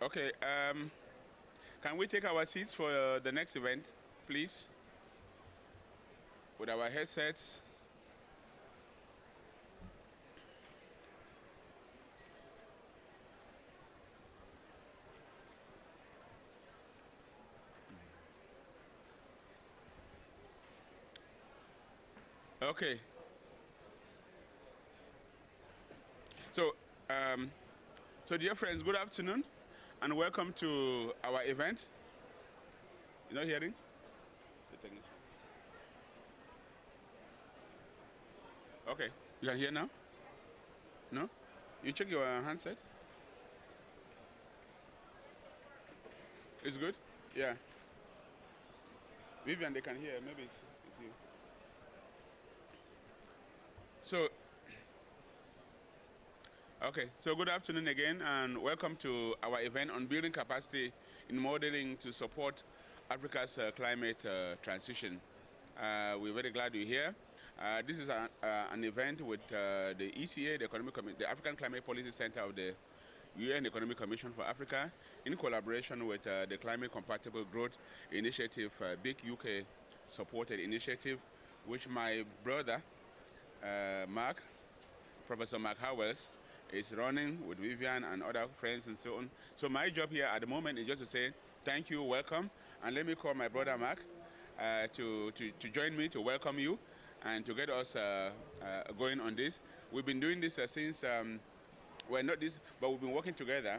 Okay, can we take our seats for the next event, please? With our headsets. Okay. So dear friends, good afternoon and welcome to our event. You're not hearing? Okay, you can hear now? No? You check your handset? It's good? Yeah. Vivien, they can hear, maybe it's you. So good afternoon again and welcome to our event on building capacity in modeling to support Africa's climate transition. We're very glad you're here. This is an event with the ECA, the African Climate Policy Center of the UN Economic Commission for Africa, in collaboration with the Climate Compatible Growth Initiative, big UK supported initiative, which my brother, Professor Mark Howells, is running with Vivien and other friends and so on. So my job here at the moment is just to say thank you, welcome, and let me call my brother Mark to join me to welcome you and to get us going on this. We've been doing this since, well, not this, but we've been working together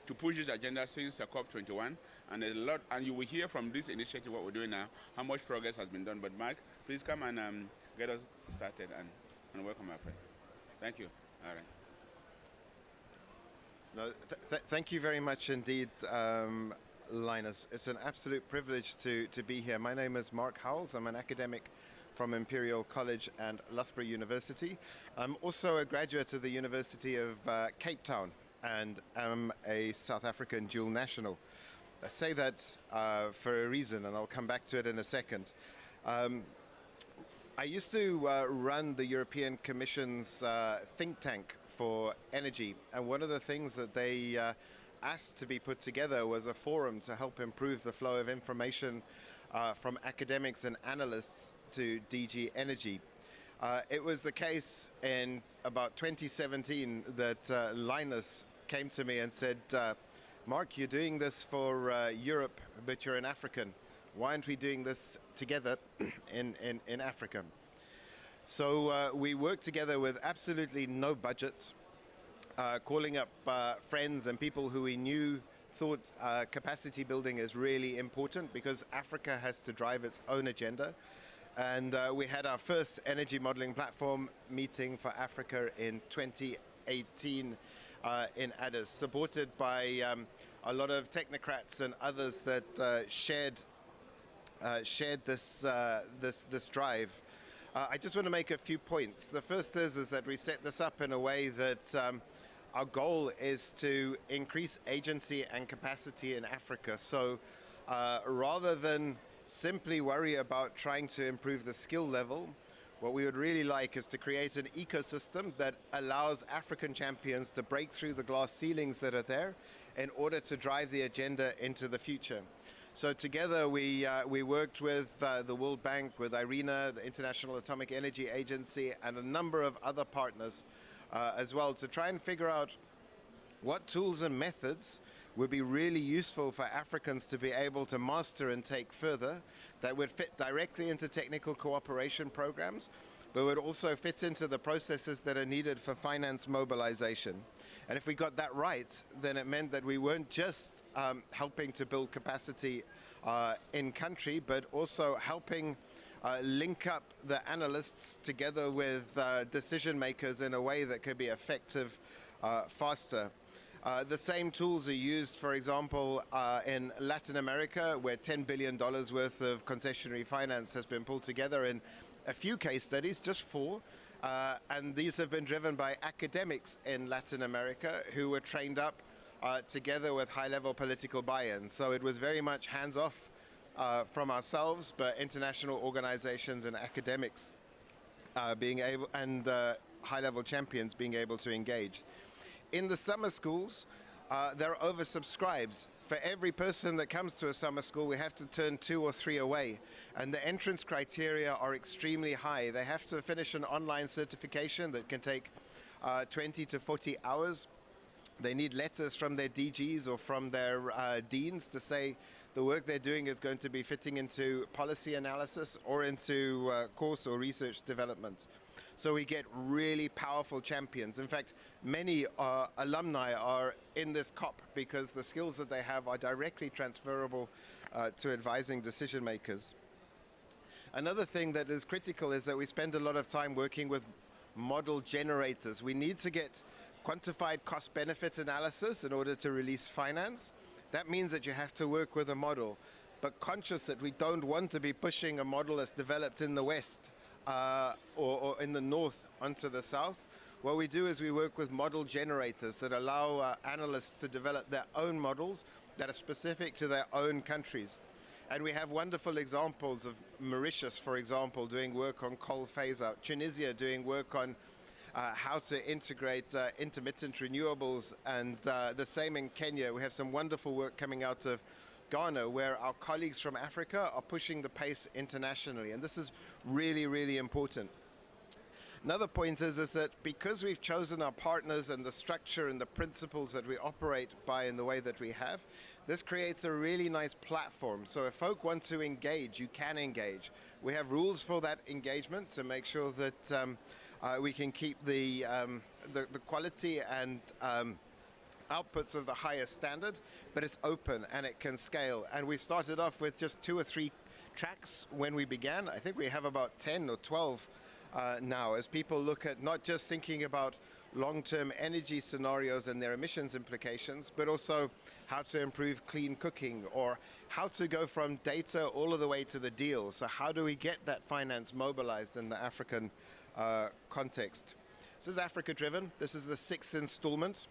to push this agenda since COP21, and there's a lot, and you will hear from this initiative, what we're doing now, how much progress has been done. But Mark, please come and get us started and welcome our friend. Thank you. All right. No, thank you very much indeed, Linus. It's an absolute privilege to be here. My name is Mark Howells. I'm an academic from Imperial College and Loughborough University. I'm also a graduate of the University of Cape Town and am a South African dual national. I say that for a reason, and I'll come back to it in a second. I used to run the European Commission's think tank for energy, and one of the things that they asked to be put together was a forum to help improve the flow of information from academics and analysts to DG Energy. It was the case in about 2017 that Linus came to me and said, Mark, you're doing this for Europe, but you're an African. Why aren't we doing this together in Africa? So we worked together with absolutely no budget, calling up friends and people who we knew thought capacity building is really important because Africa has to drive its own agenda. And we had our first energy modeling platform meeting for Africa in 2018 in Addis, supported by a lot of technocrats and others that shared this drive. I just want to make a few points. The first is that we set this up in a way that our goal is to increase agency and capacity in Africa. So rather than simply worry about trying to improve the skill level, what we would really like is to create an ecosystem that allows African champions to break through the glass ceilings that are there in order to drive the agenda into the future. So together we worked with the World Bank, with IRENA, the International Atomic Energy Agency, and a number of other partners as well to try and figure out what tools and methods would be really useful for Africans to be able to master and take further that would fit directly into technical cooperation programs, but would also fit into the processes that are needed for finance mobilization. And if we got that right, then it meant that we weren't just helping to build capacity in country, but also helping link up the analysts together with decision makers in a way that could be effective faster. The same tools are used, for example, in Latin America, where $10 billion worth of concessionary finance has been pulled together in a few case studies, just 4. And these have been driven by academics in Latin America who were trained up together with high-level political buy-in. So it was very much hands-off from ourselves, but international organizations and academics being able, and high-level champions being able to engage. In the summer schools, they're oversubscribed. For every person that comes to a summer school, we have to turn 2 or 3 away. And the entrance criteria are extremely high. They have to finish an online certification that can take 20 to 40 hours. They need letters from their DGs or from their deans to say the work they're doing is going to be fitting into policy analysis or into course or research development. So we get really powerful champions. In fact, many alumni are in this COP because the skills that they have are directly transferable to advising decision makers. Another thing that is critical is that we spend a lot of time working with model generators. We need to get quantified cost-benefit analysis in order to release finance. That means that you have to work with a model, but conscious that we don't want to be pushing a model that's developed in the West or in the north onto the south. What we do is we work with model generators that allow analysts to develop their own models that are specific to their own countries. And we have wonderful examples of Mauritius, for example, doing work on coal phase-out, Tunisia doing work on how to integrate intermittent renewables, and the same in Kenya. We have some wonderful work coming out of Ghana, where our colleagues from Africa are pushing the pace internationally, and this is really, really important. Another point is that because we've chosen our partners and the structure and the principles that we operate by in the way that we have, this creates a really nice platform. So if folk want to engage, you can engage. We have rules for that engagement to make sure that we can keep the quality and outputs of the highest standard, but it's open and it can scale. And we started off with just 2 or 3 tracks when we began. I think we have about 10 or 12 now, as people look at not just thinking about long-term energy scenarios and their emissions implications, but also how to improve clean cooking or how to go from data all of the way to the deal. So how do we get that finance mobilized in the African context? This is Africa Driven. This is the 6th installment.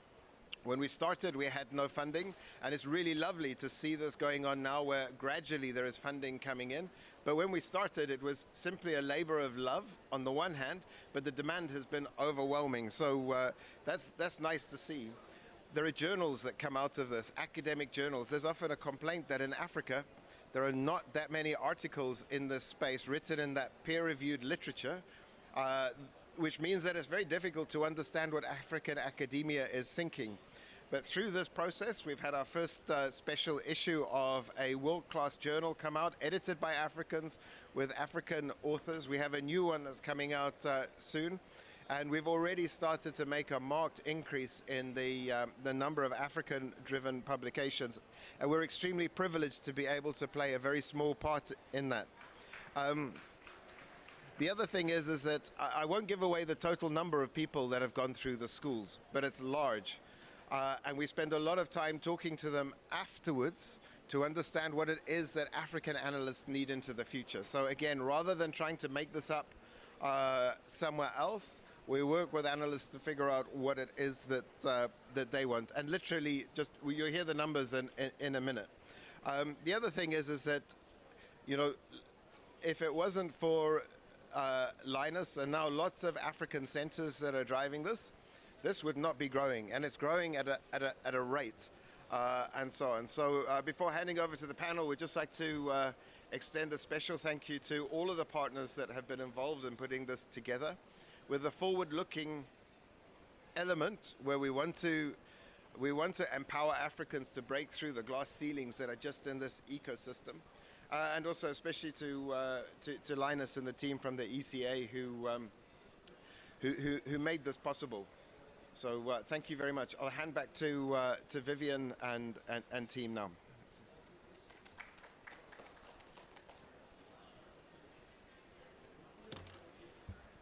When we started, we had no funding, and it's really lovely to see this going on now where gradually there is funding coming in. But when we started, it was simply a labor of love on the one hand, but the demand has been overwhelming. So that's nice to see. There are journals that come out of this, academic journals. There's often a complaint that in Africa, there are not that many articles in this space written in that peer-reviewed literature, which means that it's very difficult to understand what African academia is thinking. But through this process, we've had our first special issue of a world-class journal come out, edited by Africans with African authors. We have a new one that's coming out soon. And we've already started to make a marked increase in the number of African-driven publications. And we're extremely privileged to be able to play a very small part in that. The other thing is that I won't give away the total number of people that have gone through the schools, but it's large. And we spend a lot of time talking to them afterwards to understand what it is that African analysts need into the future. So again, rather than trying to make this up somewhere else, we work with analysts to figure out what it is that they want. And literally, you'll hear the numbers in a minute. The other thing is that, you know, if it wasn't for Linus and now lots of African centers that are driving this would not be growing, and it's growing at a rate, and so on. So before handing over to the panel, we'd just like to extend a special thank you to all of the partners that have been involved in putting this together, with a forward-looking element where we want to empower Africans to break through the glass ceilings that are just in this ecosystem. And also especially to Linus and the team from the ECA who made this possible. So thank you very much. I'll hand back to Vivien and team now.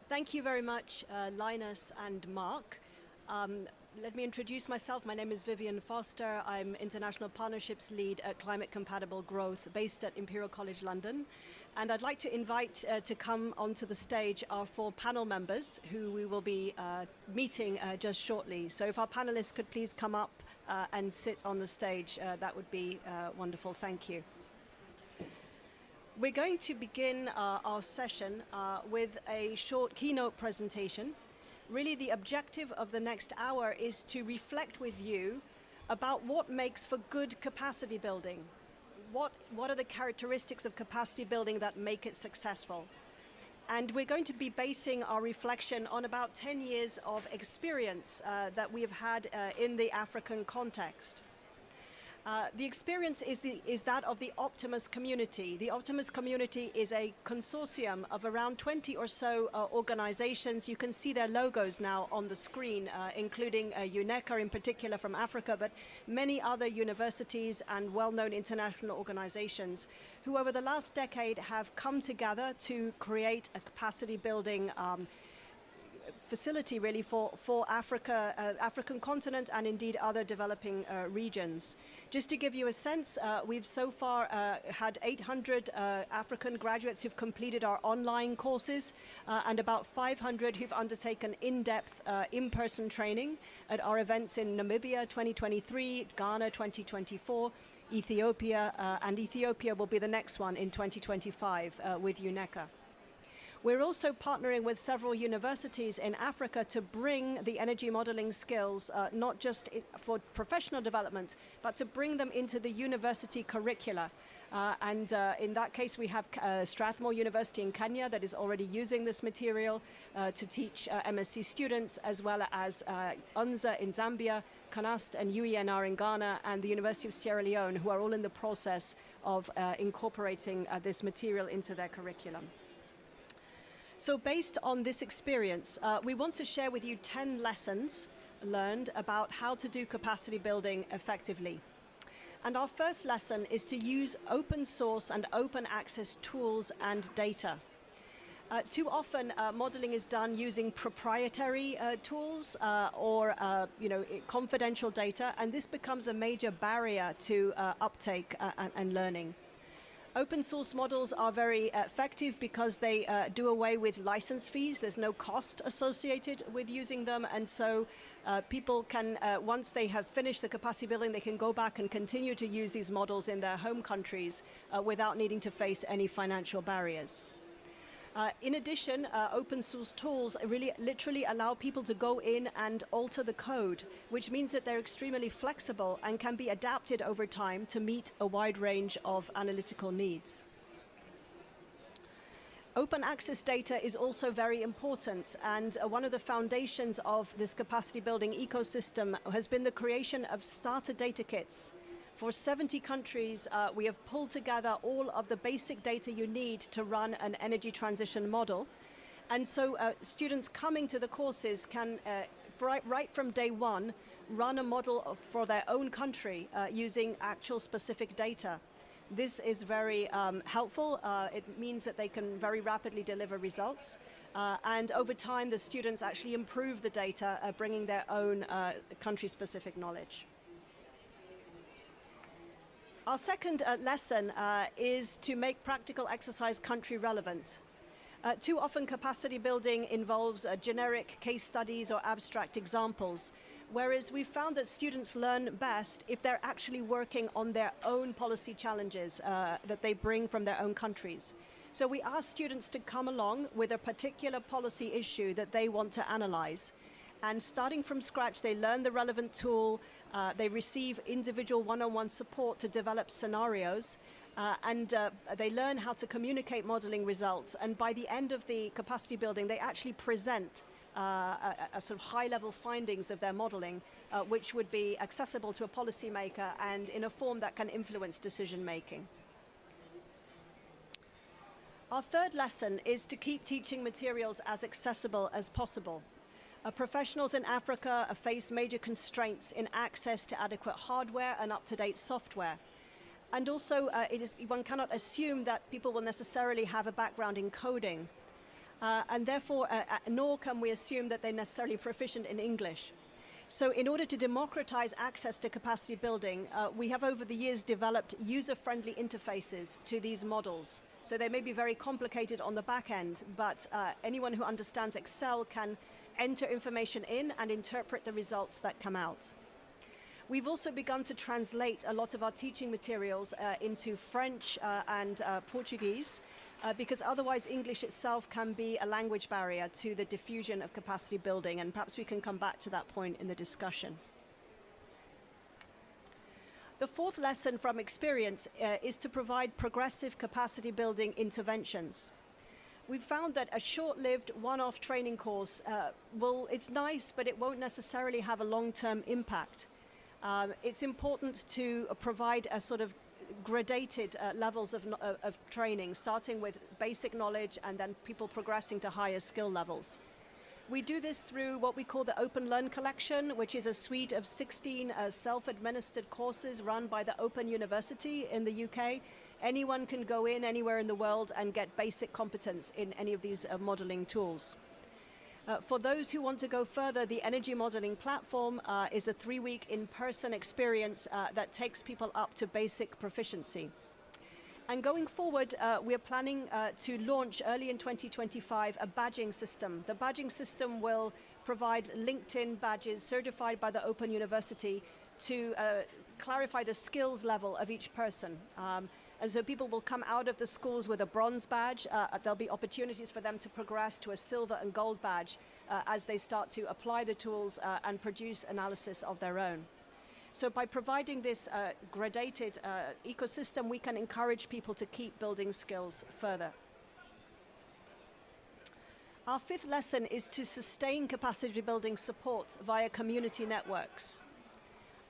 Thank you very much, Linus and Mark. Let me introduce myself. My name is Vivien Foster. I'm International Partnerships Lead at Climate Compatible Growth, based at Imperial College London. And I'd like to invite to come onto the stage our 4 panel members who we will be meeting just shortly. So if our panelists could please come up and sit on the stage, that would be wonderful. Thank you. We're going to begin our session with a short keynote presentation. Really, the objective of the next hour is to reflect with you about what makes for good capacity building. What are the characteristics of capacity building that make it successful? And we're going to be basing our reflection on about 10 years of experience that we've had in the African context. The experience is that of the Optimus community. The Optimus community is a consortium of around 20 or so organizations. You can see their logos now on the screen, including UNECA in particular from Africa, but many other universities and well-known international organizations who over the last decade have come together to create a capacity building facility really for Africa, African continent and indeed other developing regions. Just to give you a sense, we've so far had 800 African graduates who've completed our online courses and about 500 who've undertaken in-depth in-person training at our events in Namibia 2023, Ghana 2024, Ethiopia, and Ethiopia will be the next one in 2025 with UNECA. We're also partnering with several universities in Africa to bring the energy modeling skills, not just for professional development, but to bring them into the university curricula. In that case, we have Strathmore University in Kenya that is already using this material to teach MSc students, as well as UNZA in Zambia, CANAST and UENR in Ghana, and the University of Sierra Leone, who are all in the process of incorporating this material into their curriculum. So based on this experience, we want to share with you 10 lessons learned about how to do capacity building effectively. And our first lesson is to use open source and open access tools and data. Too often, modeling is done using proprietary tools or confidential data, and this becomes a major barrier to uptake and learning. Open source models are very effective because they do away with license fees. There's no cost associated with using them, and so people can, once they have finished the capacity building, they can go back and continue to use these models in their home countries without needing to face any financial barriers. In addition, open source tools really literally allow people to go in and alter the code, which means that they're extremely flexible and can be adapted over time to meet a wide range of analytical needs. Open access data is also very important, and one of the foundations of this capacity building ecosystem has been the creation of starter data kits. For 70 countries, we have pulled together all of the basic data you need to run an energy transition model. And so students coming to the courses can, right from day one, run a model for their own country using actual specific data. This is very helpful. It means that they can very rapidly deliver results. And over time, the students actually improve the data, bringing their own country-specific knowledge. Our second lesson is to make practical exercise country relevant. Too often capacity building involves generic case studies or abstract examples, whereas we've found that students learn best if they're actually working on their own policy challenges that they bring from their own countries. So we ask students to come along with a particular policy issue that they want to analyze. And starting from scratch, they learn the relevant tool, they receive individual one-on-one support to develop scenarios, and they learn how to communicate modeling results. And by the end of the capacity building, they actually present a sort of high-level findings of their modeling, which would be accessible to a policymaker and in a form that can influence decision-making. Our third lesson is to keep teaching materials as accessible as possible. Professionals in Africa face major constraints in access to adequate hardware and up-to-date software. And also, one cannot assume that people will necessarily have a background in coding. And therefore, nor can we assume that they're necessarily proficient in English. So in order to democratize access to capacity building, we have over the years developed user-friendly interfaces to these models. So they may be very complicated on the back end, but anyone who understands Excel can enter information in and interpret the results that come out. We've also begun to translate a lot of our teaching materials into French and Portuguese, because otherwise English itself can be a language barrier to the diffusion of capacity building, and perhaps we can come back to that point in the discussion. The fourth lesson from experience is to provide progressive capacity building interventions. We've found that a short-lived one-off training course it's nice, but it won't necessarily have a long-term impact. It's important to provide a sort of gradated levels of training, starting with basic knowledge and then people progressing to higher skill levels. We do this through what we call the Open Learn Collection, which is a suite of 16 self-administered courses run by the Open University in the UK. Anyone can go in anywhere in the world and get basic competence in any of these modeling tools. For those who want to go further, the energy modeling platform is a 3-week in-person experience that takes people up to basic proficiency. And going forward, we're planning to launch early in 2025 a badging system. The badging system will provide LinkedIn badges certified by the Open University to clarify the skills level of each person. And so people will come out of the schools with a bronze badge. There'll be opportunities for them to progress to a silver and gold badge as they start to apply the tools and produce analysis of their own. So by providing this gradated ecosystem, we can encourage people to keep building skills further. Our fifth lesson is to sustain capacity building support via community networks.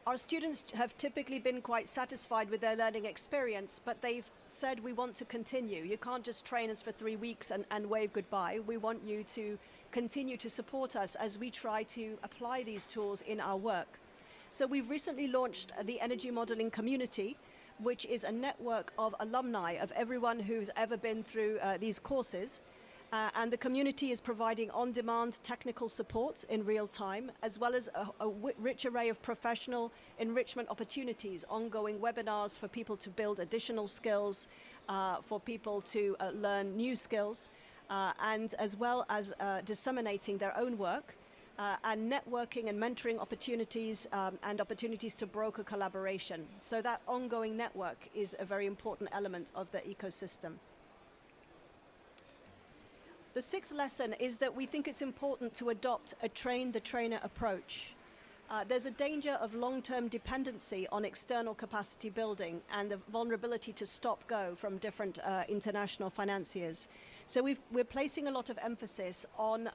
Our students have typically been quite satisfied with their learning experience, but they've said we want to continue. You can't just train us for 3 weeks and wave goodbye. We want you to continue to support us as we try to apply these tools in our work. So we've recently launched the Energy Modeling Community, which is a network of alumni of everyone who's ever been through these courses. And the community is providing on-demand technical support in real time, as well as a rich array of professional enrichment opportunities, ongoing webinars for people to build additional skills, for people to learn new skills, and as well as disseminating their own work, and networking and mentoring opportunities, and opportunities to broker collaboration. So that ongoing network is a very important element of the ecosystem. The sixth lesson is that we think it's important to adopt a train-the-trainer approach. There's a danger of long-term dependency on external capacity building and the vulnerability to stop-go from different international financiers. So we're placing a lot of emphasis on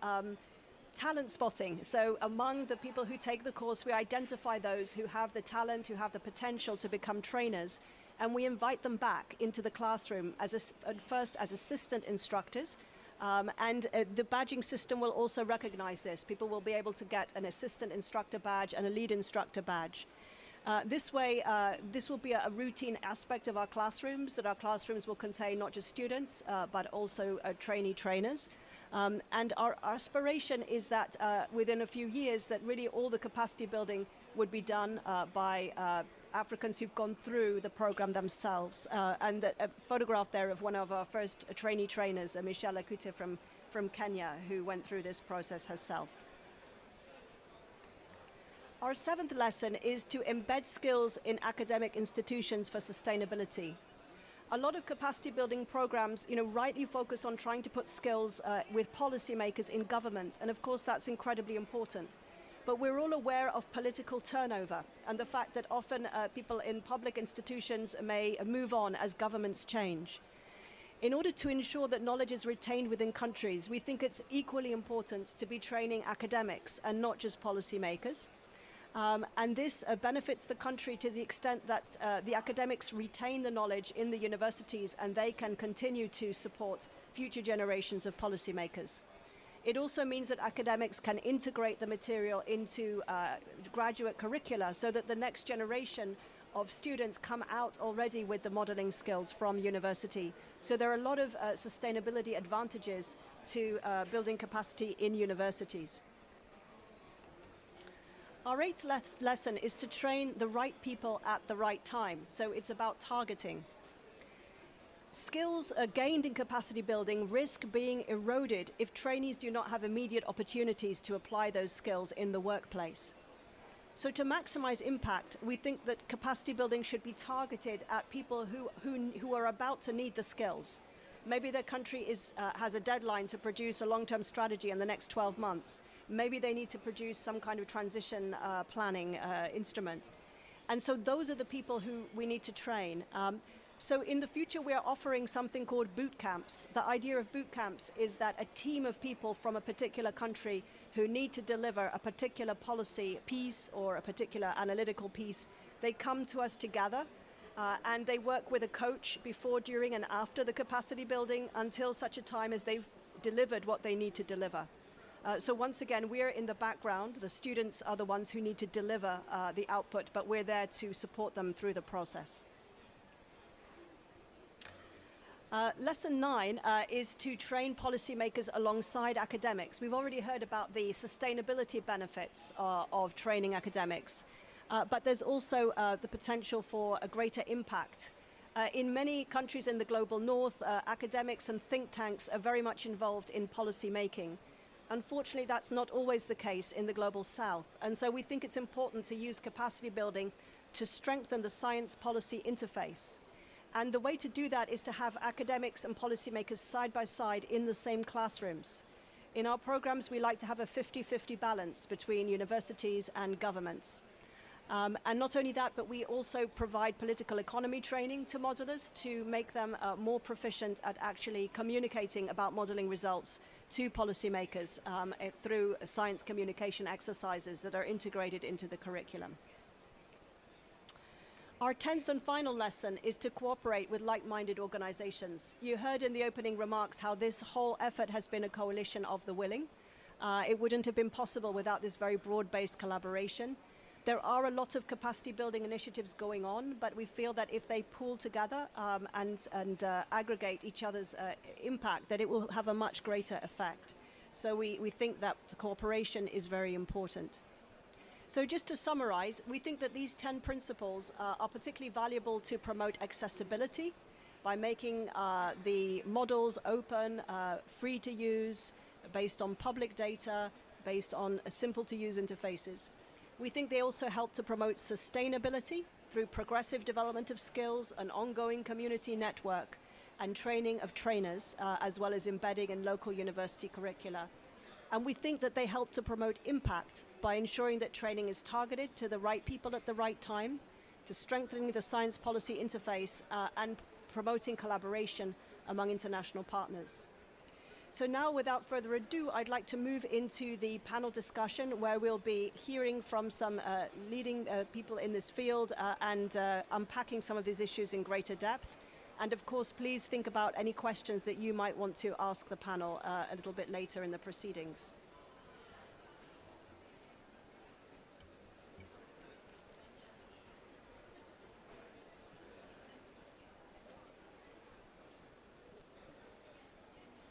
talent spotting. So among the people who take the course, we identify those who have the talent, who have the potential to become trainers, and we invite them back into the classroom first as assistant instructors. The badging system will also recognize this. People will be able to get an assistant instructor badge and a lead instructor badge. This way, this will be a routine aspect of our classrooms, that our classrooms will contain not just students, but also trainee trainers. And our aspiration is that within a few years, that really all the capacity building would be done by Africans who've gone through the program themselves. And a photograph there of one of our first trainee trainers, Michelle Akute from Kenya, who went through this process herself. Our seventh lesson is to embed skills in academic institutions for sustainability. A lot of capacity building programs, rightly focus on trying to put skills with policymakers in government, and of course that's incredibly important. But we're all aware of political turnover and the fact that often people in public institutions may move on as governments change. In order to ensure that knowledge is retained within countries, we think it's equally important to be training academics and not just policymakers. And this benefits the country to the extent that the academics retain the knowledge in the universities and they can continue to support future generations of policymakers. It also means that academics can integrate the material into graduate curricula so that the next generation of students come out already with the modeling skills from university. So there are a lot of sustainability advantages to building capacity in universities. Our eighth lesson is to train the right people at the right time. So it's about targeting. Skills gained in capacity building risk being eroded if trainees do not have immediate opportunities to apply those skills in the workplace. So to maximize impact, we think that capacity building should be targeted at people who are about to need the skills. Maybe their country has a deadline to produce a long-term strategy in the next 12 months. Maybe they need to produce some kind of transition planning instrument. And so those are the people who we need to train. So in the future, we are offering something called boot camps. The idea of boot camps is that a team of people from a particular country who need to deliver a particular policy piece or a particular analytical piece, they come to us together and they work with a coach before, during, and after the capacity building until such a time as they've delivered what they need to deliver. So once again, we're in the background. The students are the ones who need to deliver the output, but we're there to support them through the process. Lesson 9 is to train policymakers alongside academics. We've already heard about the sustainability benefits of training academics, but there's also the potential for a greater impact. In many countries in the global north, academics and think tanks are very much involved in policy making. Unfortunately, that's not always the case in the global south, and so we think it's important to use capacity building to strengthen the science policy interface. And the way to do that is to have academics and policymakers side by side in the same classrooms. In our programs, we like to have a 50-50 balance between universities and governments. And not only that, but we also provide political economy training to modelers to make them more proficient at actually communicating about modeling results to policymakers through science communication exercises that are integrated into the curriculum. Our 10th and final lesson is to cooperate with like-minded organizations. You heard in the opening remarks how this whole effort has been a coalition of the willing. It wouldn't have been possible without this very broad-based collaboration. There are a lot of capacity building initiatives going on, but we feel that if they pool together and aggregate each other's impact, that it will have a much greater effect. So we think that the cooperation is very important. So just to summarize, we think that these 10 principles are particularly valuable to promote accessibility by making the models open, free to use, based on public data, based on simple to use interfaces. We think they also help to promote sustainability through progressive development of skills, an ongoing community network, and training of trainers, as well as embedding in local university curricula. And we think that they help to promote impact by ensuring that training is targeted to the right people at the right time, to strengthening the science policy interface, and promoting collaboration among international partners. So now, without further ado, I'd like to move into the panel discussion where we'll be hearing from some leading people in this field and unpacking some of these issues in greater depth. And of course, please think about any questions that you might want to ask the panel a little bit later in the proceedings.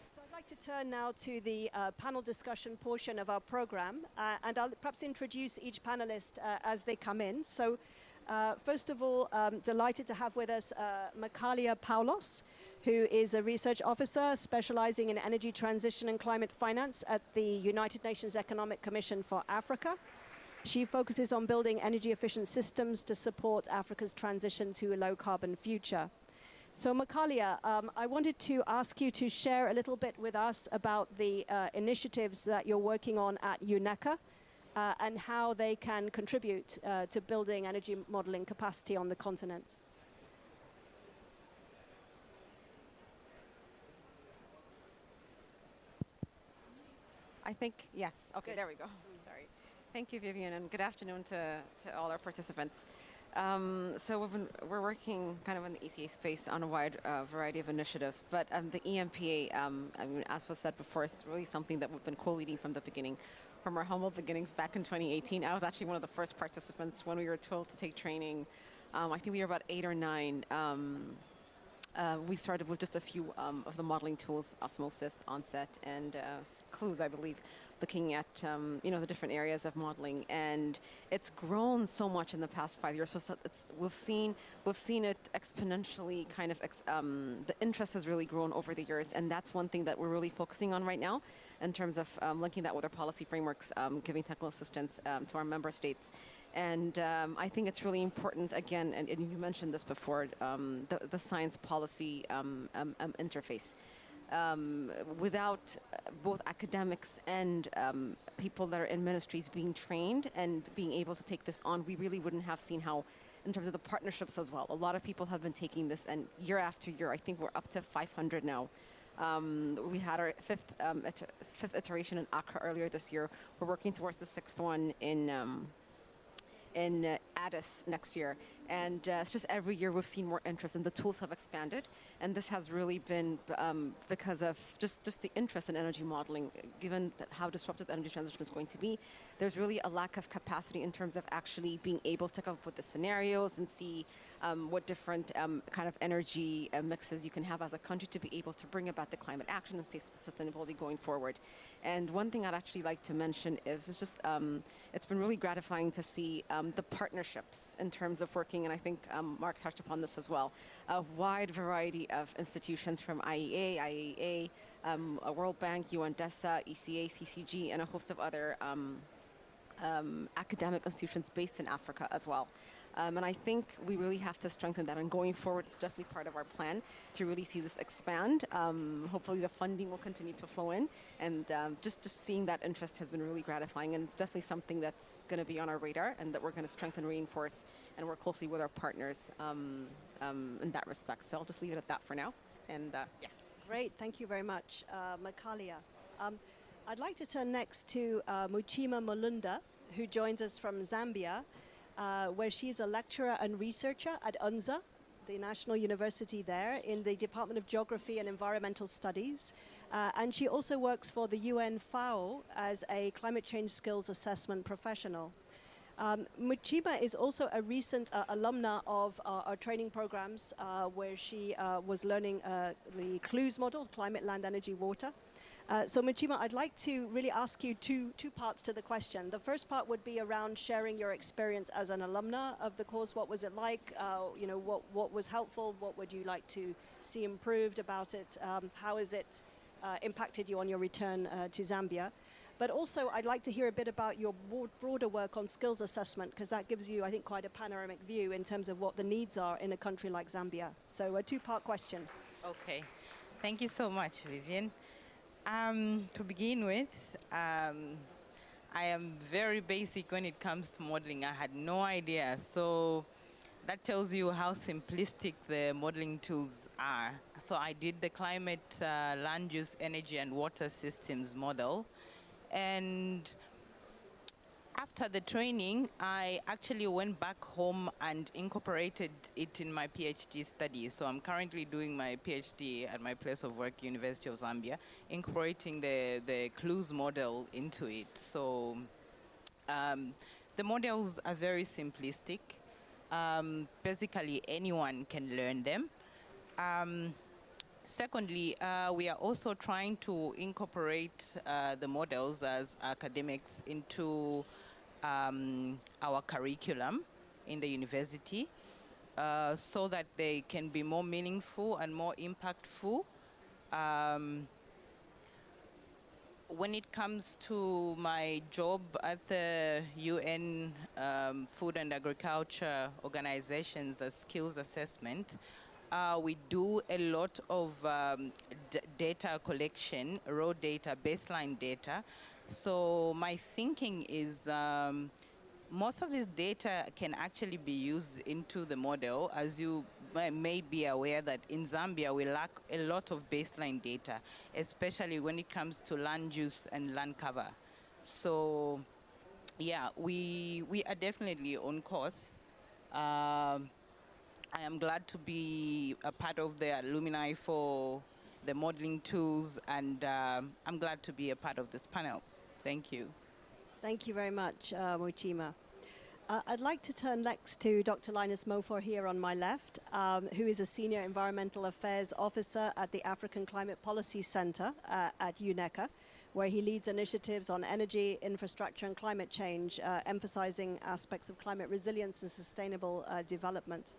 So I'd like to turn now to the panel discussion portion of our program, and I'll perhaps introduce each panelist as they come in. So first of all, delighted to have with us Mekalia Paulos, who is a research officer specializing in energy transition and climate finance at the United Nations Economic Commission for Africa. She focuses on building energy efficient systems to support Africa's transition to a low carbon future. So Mekalia, I wanted to ask you to share a little bit with us about the initiatives that you're working on at UNECA and how they can contribute to building energy modeling capacity on the continent. I think, yes. Okay, Good. there we go. Sorry. Thank you, Vivien, and good afternoon to all our participants. So we're working kind of in the ECA space on a wide variety of initiatives, but the EMPA, as was said before, is really something that we've been co-leading from the beginning. From our humble beginnings back in 2018, I was actually one of the first participants when we were told to take training. I think we were about 8 or 9. We started with just a few of the modeling tools, osmosis, onset, and clues, I believe, looking at the different areas of modeling, and it's grown so much in the past 5 years. So we've seen it exponentially. Kind of the interest has really grown over the years, and that's one thing that we're really focusing on right now, in terms of linking that with our policy frameworks, giving technical assistance to our member states. And I think it's really important, again, and you mentioned this before, the science policy interface. Without both academics and people that are in ministries being trained and being able to take this on, we really wouldn't have seen how in terms of the partnerships as well. A lot of people have been taking this, and year after year, I think we're up to 500 now. We had our fifth iteration in Accra earlier this year. We're working towards the sixth one in Addis next year. And it's just every year we've seen more interest, and the tools have expanded. And this has really been because of just the interest in energy modeling, given that how disruptive the energy transition is going to be. There's really a lack of capacity in terms of actually being able to come up with the scenarios and see what different kind of energy mixes you can have as a country to be able to bring about the climate action and sustainability going forward. And one thing I'd actually like to mention is it's just it's been really gratifying to see the partnerships in terms of working, and I think Mark touched upon this as well, a wide variety of institutions from IEA, World Bank, UNDESA, ECA, CCG, and a host of other academic institutions based in Africa as well. And I think we really have to strengthen that. And going forward, it's definitely part of our plan to really see this expand. Hopefully the funding will continue to flow in. And just seeing that interest has been really gratifying. And it's definitely something that's going to be on our radar and that we're going to strengthen, reinforce, and work closely with our partners in that respect. So I'll just leave it at that for now. And yeah. Great. Thank you very much, Mekalia. I'd like to turn next to Muchima Mulunda, who joins us from Zambia, where she's a lecturer and researcher at UNZA, the national university there, in the Department of Geography and Environmental Studies. And she also works for the UN FAO as a climate change skills assessment professional. Muchima is also a recent alumna of our training programs, where she was learning the CLUES model, climate, land, energy, water. So Muchima, I'd like to really ask you two parts to the question. The first part would be around sharing your experience as an alumna of the course. What was it like? You know, what was helpful? What would you like to see improved about it? How has it impacted you on your return to Zambia? But also, I'd like to hear a bit about your broader work on skills assessment, because that gives you, I think, quite a panoramic view in terms of what the needs are in a country like Zambia. So a two-part question. Okay. Thank you so much, Vivien. To begin with, I am very basic when it comes to modeling. I had no idea. So that tells you how simplistic the modeling tools are. So I did the climate, land use, energy, and water systems model. And after the training, I actually went back home and incorporated it in my PhD study. So I'm currently doing my PhD at my place of work, University of Zambia, incorporating the CLUES model into it. So the models are very simplistic. Basically, anyone can learn them. Secondly, we are also trying to incorporate the models as academics into our curriculum in the university so that they can be more meaningful and more impactful. When it comes to my job at the UN Food and Agriculture Organizations as skills assessment, we do a lot of data collection, raw data, baseline data. So my thinking is most of this data can actually be used into the model. As you may be aware that in Zambia we lack a lot of baseline data, especially when it comes to land use and land cover. So yeah, we are definitely on course. I am glad to be a part of the alumni for the modeling tools, and I'm glad to be a part of this panel. Thank you. Thank you very much, Muchima. I'd like to turn next to Dr. Linus Mofor here on my left, who is a Senior Environmental Affairs Officer at the African Climate Policy Center at UNECA, where he leads initiatives on energy, infrastructure, and climate change, emphasizing aspects of climate resilience and sustainable development.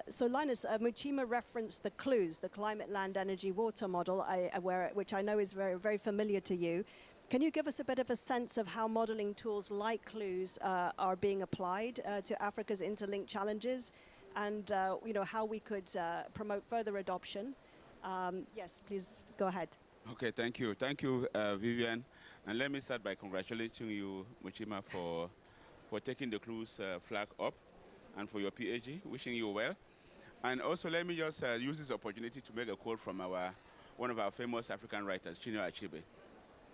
So Linus, Muchima referenced the CLUES, the Climate, Land, Energy, Water model, which I know is very, very familiar to you. Can you give us a bit of a sense of how modeling tools like CLUES are being applied to Africa's interlinked challenges, and you know, how we could promote further adoption? Yes, please go ahead. Okay, thank you. Thank you, Vivien. And let me start by congratulating you, Muchima, for taking the CLUES flag up. and for your PhD. Wishing you well. And also, let me just use this opportunity to make a quote from one of our famous African writers, Chinua Achebe,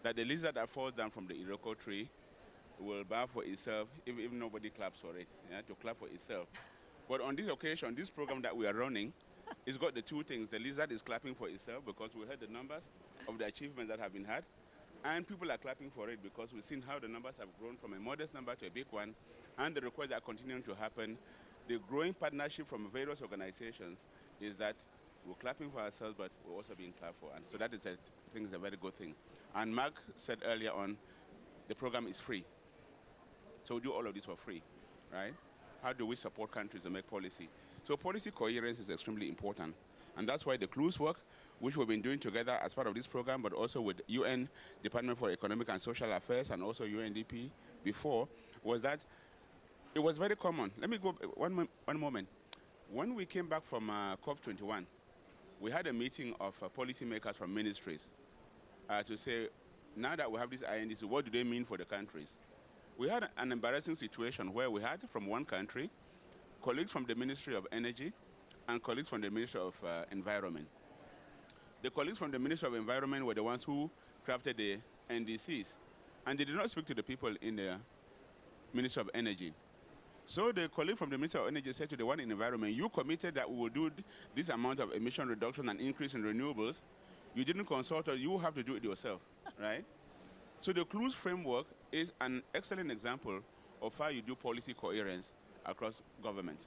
that the lizard that falls down from the Iroko tree will bow for itself if nobody claps for it, to clap for itself. But on this occasion, this program that we are running, it's got the two things. The lizard is clapping for itself because we heard the numbers of the achievements that have been had, and people are clapping for it because we've seen how the numbers have grown from a modest number to a big one, and the requests are continuing to happen. The growing partnership from various organizations is that we're clapping for ourselves, but we're also being clapped for. And so that is, I think, is a very good thing. And Mark said earlier on, the program is free. So we do all of this for free, right? How do we support countries to make policy? So policy coherence is extremely important. And that's why the clues work, which we've been doing together as part of this program, but also with UN Department for Economic and Social Affairs and also UNDP before, was that it was very common. Let me go one moment. When we came back from COP21, we had a meeting of policymakers from ministries to say, now that we have these INDs, what do they mean for the countries? We had an embarrassing situation where we had from one country, colleagues from the Ministry of Energy and colleagues from the Ministry of Environment. The colleagues from the Ministry of Environment were the ones who crafted the NDCs, and they did not speak to the people in the Ministry of Energy. So the colleague from the Ministry of Energy said to the one in Environment, you committed that we will do this amount of emission reduction and increase in renewables. You didn't consult us, you have to do it yourself, right? So the clues framework is an excellent example of how you do policy coherence across government.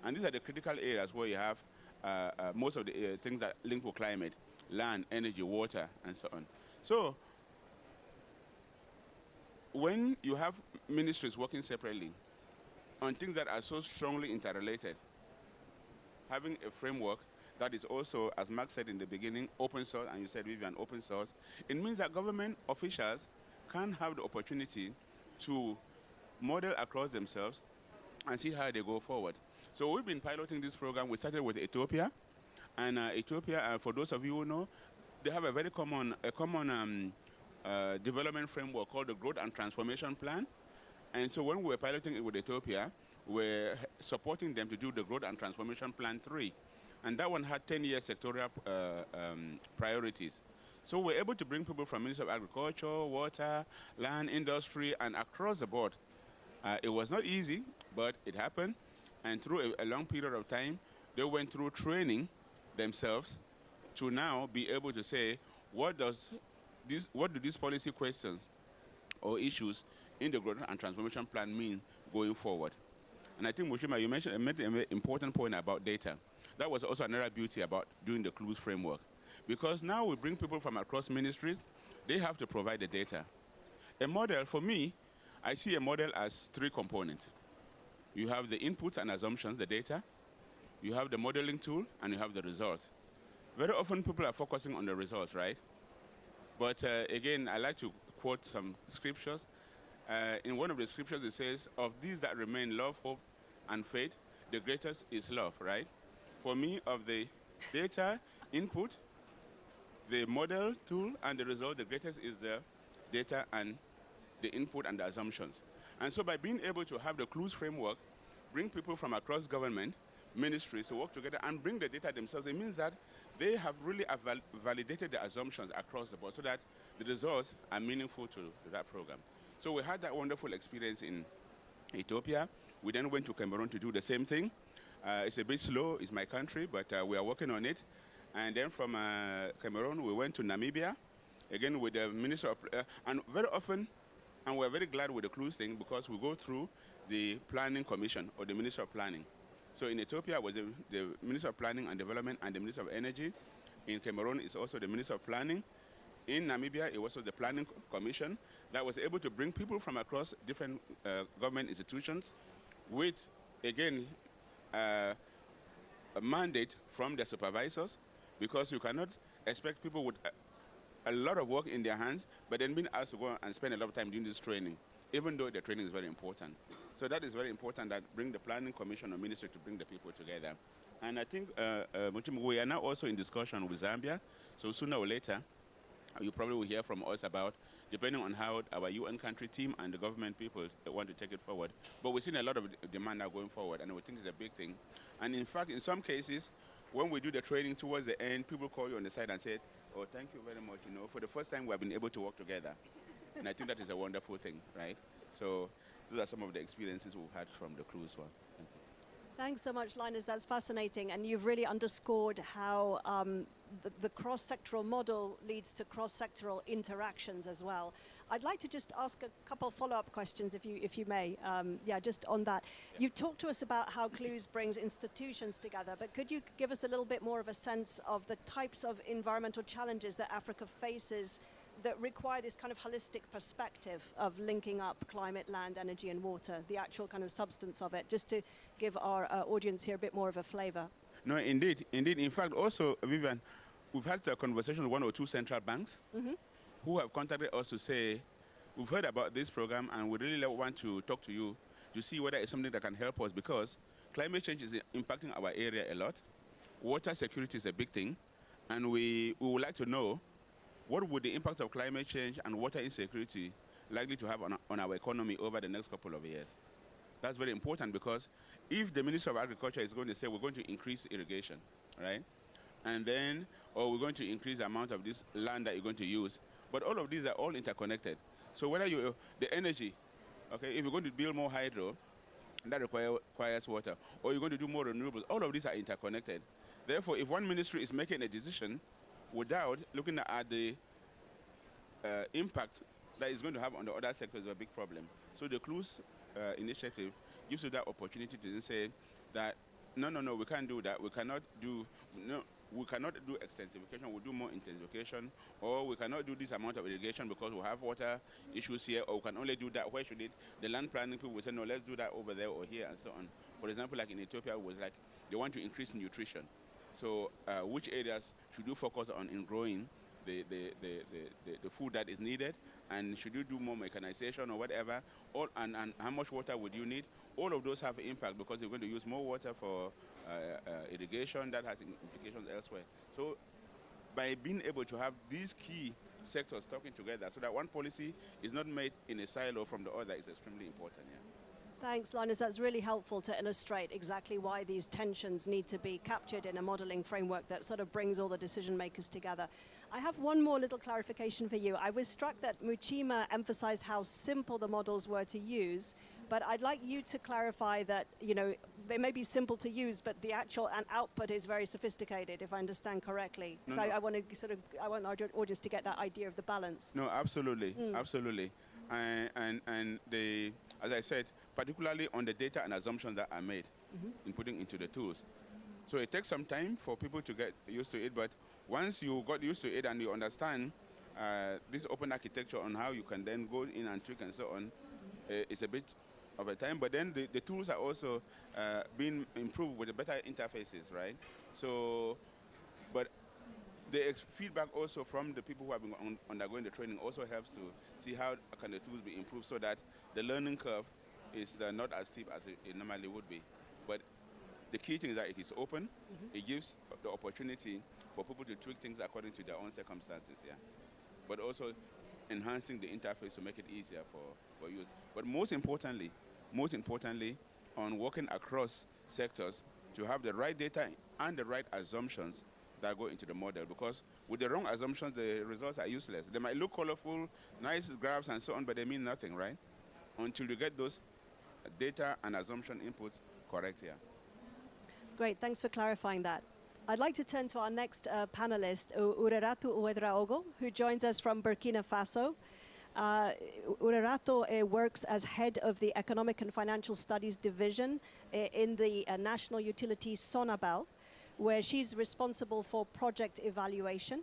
And these are the critical areas where you have most of the things that link to climate, land, energy, water, and so on. So when you have ministries working separately on things that are so strongly interrelated, having a framework that is also, as Mark said in the beginning, open source, and you said, Vivien, open source, it means that government officials can have the opportunity to model across themselves and see how they go forward. So we've been piloting this program. We started with Ethiopia, and Ethiopia, for those of you who know, they have a very common development framework called the Growth and Transformation Plan. And so when we were piloting it with Ethiopia, we're supporting them to do the Growth and Transformation Plan 3. And that one had 10-year sectorial priorities. So we're able to bring people from Ministry of Agriculture, Water, Land, Industry, and across the board. It was not easy, but it happened. And through a long period of time, they went through training themselves to now be able to say, what do these policy questions or issues in the Growth and Transformation Plan mean going forward? And I think, Muchima, you made an important point about data. That was also another beauty about doing the clues framework. Because now we bring people from across ministries, they have to provide the data. A model, for me, I see a model as three components. You have the inputs and assumptions, the data. You have the modeling tool, and you have the results. Very often people are focusing on the results, right? But again, I like to quote some scriptures. In one of the scriptures, it says, of these that remain, love, hope, and faith, the greatest is love, right? For me, of the data input, the model tool, and the result, the greatest is the data and the input and the assumptions. And so by being able to have the clues framework, bring people from across government, ministries to work together and bring the data themselves, it means that they have really validated the assumptions across the board so that the results are meaningful to that program. So we had that wonderful experience in Ethiopia. We then went to Cameroon to do the same thing. It's a bit slow, it's my country, but we are working on it. And then from Cameroon, we went to Namibia, again with the Minister of, and very often, and we're very glad with the clues thing because we go through the Planning Commission or the Minister of Planning. So in Ethiopia was the Minister of Planning and Development and the Minister of Energy. In Cameroon, it's also the Minister of Planning. In Namibia, it was also the Planning Commission that was able to bring people from across different government institutions with, again, a mandate from the supervisors, because you cannot expect people with a lot of work in their hands, but then being asked to go and spend a lot of time doing this training, even though the training is very important. So that is very important, that bring the Planning Commission or Ministry to bring the people together. And I think, Muchima, we are now also in discussion with Zambia, so sooner or later, you probably will hear from us about depending on how our UN country team and the government people want to take it forward. But we've seen a lot of demand now going forward, and we think it's a big thing. And in fact, in some cases, when we do the training towards the end, people call you on the side and say, oh, thank you very much. You know, for the first time, we have been able to work together. And I think that is a wonderful thing, right? So those are some of the experiences we've had from the cruise one. Thank you. Thanks so much, Linus. That's fascinating. And you've really underscored how the cross-sectoral model leads to cross-sectoral interactions as well. I'd like to just ask a couple follow-up questions, if you may. Yeah, just on that. Yeah. You've talked to us about how CLUES brings institutions together, but could you give us a little bit more of a sense of the types of environmental challenges that Africa faces that require this kind of holistic perspective of linking up climate, land, energy, and water, the actual kind of substance of it, just to give our audience here a bit more of a flavor? No, indeed. In fact, also, Vivien, we've had a conversation with one or two central banks who have contacted us to say, we've heard about this program and we really want to talk to you to see whether it's something that can help us, because climate change is impacting our area a lot. Water security is a big thing, and we would like to know what would the impact of climate change and water insecurity likely to have on our economy over the next couple of years. That's very important, because if the Minister of Agriculture is going to say we're going to increase irrigation, right? And then, or we're going to increase the amount of this land that you're going to use, but all of these are all interconnected. So whether the energy, okay, if you're going to build more hydro, that requires water, or you're going to do more renewables, all of these are interconnected. Therefore, if one ministry is making a decision without looking at the impact that it's going to have on the other sectors, is a big problem. So the CLUES initiative gives you that opportunity to say that, no, we can't do that. We cannot do extensification. We'll do more intensification, or we cannot do this amount of irrigation because we have water issues here, or we can only do that. Where should it? The land planning people will say, no, let's do that over there or here, and so on. For example, like in Ethiopia, it was like they want to increase nutrition. So which areas should you focus on in growing the food that is needed, and should you do more mechanization or whatever, and how much water would you need? All of those have impact, because you're going to use more water for irrigation. That has implications elsewhere. So by being able to have these key sectors talking together so that one policy is not made in a silo from the other is extremely important. Yeah. Thanks, Linus. That's really helpful to illustrate exactly why these tensions need to be captured in a modeling framework that sort of brings all the decision makers together. I have one more little clarification for you. I was struck that Muchima emphasized how simple the models were to use, but I'd like you to clarify that, you know, they may be simple to use, but the actual output is very sophisticated, if I understand correctly. No, so no. I want our audience to get that idea of the balance. No, absolutely, absolutely. And as I said, particularly on the data and assumptions that are made in putting into the tools. So it takes some time for people to get used to it, but once you got used to it and you understand this open architecture on how you can then go in and tweak and so on, it's a bit of a time, but then the tools are also being improved with the better interfaces, right? So, but the feedback also from the people who have been undergoing the training also helps to see how can the tools be improved so that the learning curve is not as steep as it normally would be. But the key thing is that it is open. It gives the opportunity for people to tweak things according to their own circumstances, yeah. But also enhancing the interface to make it easier for use. But most importantly, on working across sectors to have the right data and the right assumptions that go into the model, because with the wrong assumptions, the results are useless. They might look colorful, nice graphs and so on, but they mean nothing, right? Until you get those data and assumption inputs correct here. Great, thanks for clarifying that. I'd like to turn to our next panelist, Ouedraogo, who joins us from Burkina Faso. Ourerato works as head of the Economic and Financial Studies Division in the National Utility Sonabel, where she's responsible for project evaluation.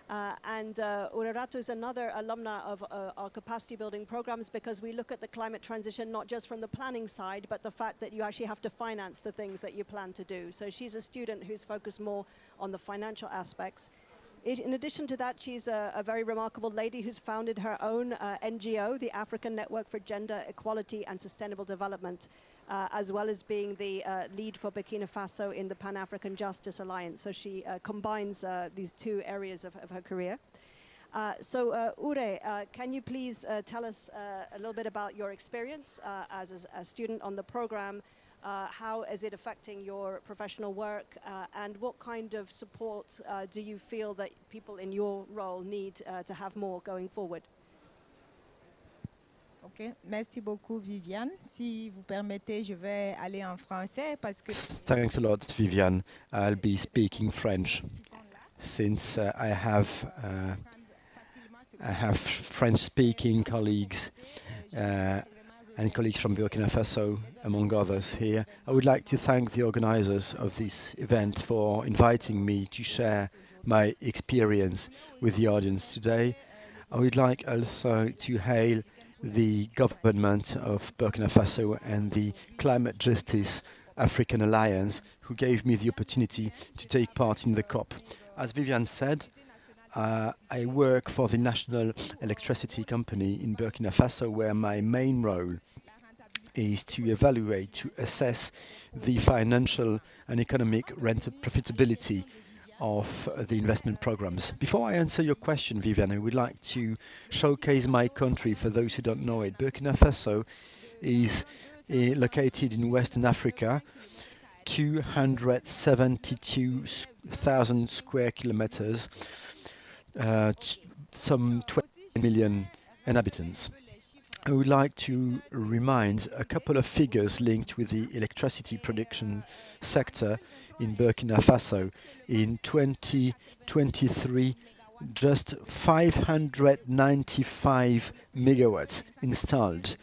And Ourerato is another alumna of our capacity building programs, because we look at the climate transition not just from the planning side, but the fact that you actually have to finance the things that you plan to do. So she's a student who's focused more on the financial aspects. In addition to that, she's a very remarkable lady who's founded her own NGO, the African Network for Gender Equality and Sustainable Development, as well as being the lead for Burkina Faso in the Pan-African Justice Alliance. So she combines these two areas of her career. Can you please tell us a little bit about your experience as a student on the program? How is it affecting your professional work? And what kind of support do you feel that people in your role need to have more going forward? Ok, merci beaucoup Viviane. Si vous permettez, je vais aller en français parce que Thanks a lot, Viviane. I'll be speaking French since I have French-speaking colleagues and colleagues from Burkina Faso, among others, here. I would like to thank the organizers of this event for inviting me to share my experience with the audience today. I would like also to hail the government of Burkina Faso and the Climate Justice African Alliance, who gave me the opportunity to take part in the COP. As Viviane said, I work for the National Electricity Company in Burkina Faso, where my main role is to evaluate, to assess the financial and economic profitability of the investment programs. Before I answer your question, Viviane, I would like to showcase my country for those who don't know it. Burkina Faso is located in Western Africa, 272,000 square kilometers, some 20 million inhabitants. I would like to remind a couple of figures linked with the electricity production sector in Burkina Faso. In 2023, just 595 megawatts installed.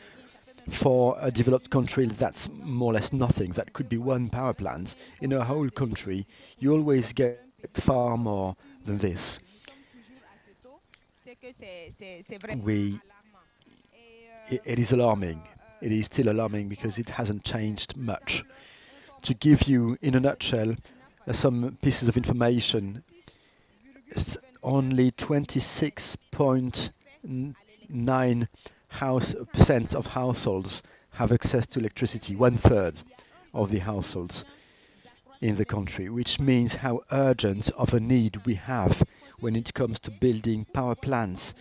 For a developed country, that's more or less nothing. That could be one power plant. In a whole country, you always get far more than this. It is alarming. It is still alarming because it hasn't changed much. To give you, in a nutshell, some pieces of information, only 26.9% of households have access to electricity, 1/3 of the households in the country, which means how urgent of a need we have when it comes to building power plants,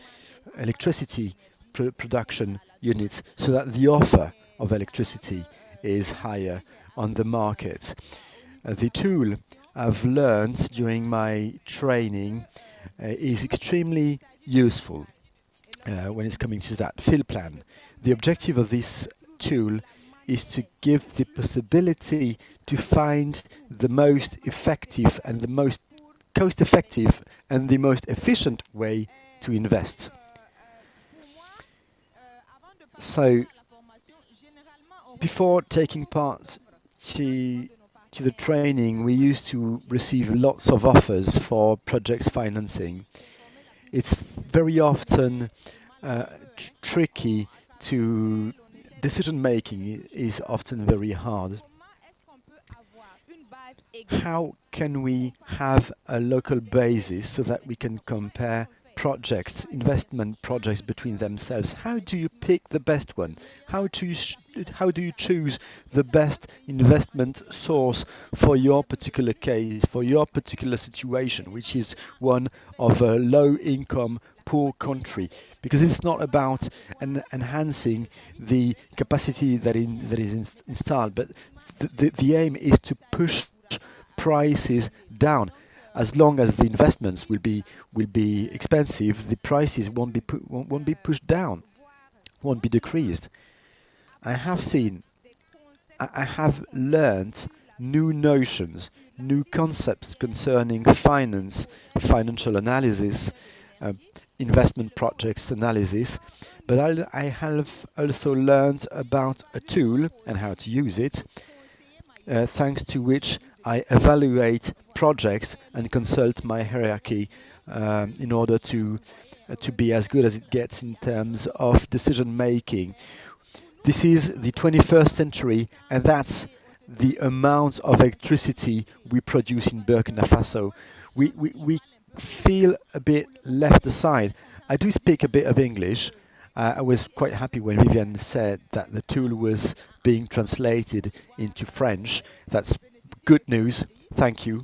electricity production units, so that the offer of electricity is higher on the market. The tool I've learned during my training is extremely useful when it's coming to that field plan. The objective of this tool is to give the possibility to find the most effective and the most cost-effective and the most efficient way to invest. So, before taking part to the training, we used to receive lots of offers for projects financing. It's very often tricky to decision making is often very hard. How can we have a local basis so that we can compare projects, investment projects between themselves? How do you pick the best one? How do you choose the best investment source for your particular case, for your particular situation, which is one of a low-income, poor country? Because it's not about enhancing the capacity that is installed, but the aim is to push prices down. As long as the investments will be expensive, the prices won't be pushed down, won't be decreased. I have learned new notions, new concepts concerning finance, financial analysis, investment projects analysis, but I have also learned about a tool and how to use it, thanks to which I evaluate projects and consult my hierarchy in order to be as good as it gets in terms of decision making. This is the 21st century, and that's the amount of electricity we produce in Burkina Faso. We feel a bit left aside. I do speak a bit of English. I was quite happy when Vivien said that the tool was being translated into French. That's good news. Thank you.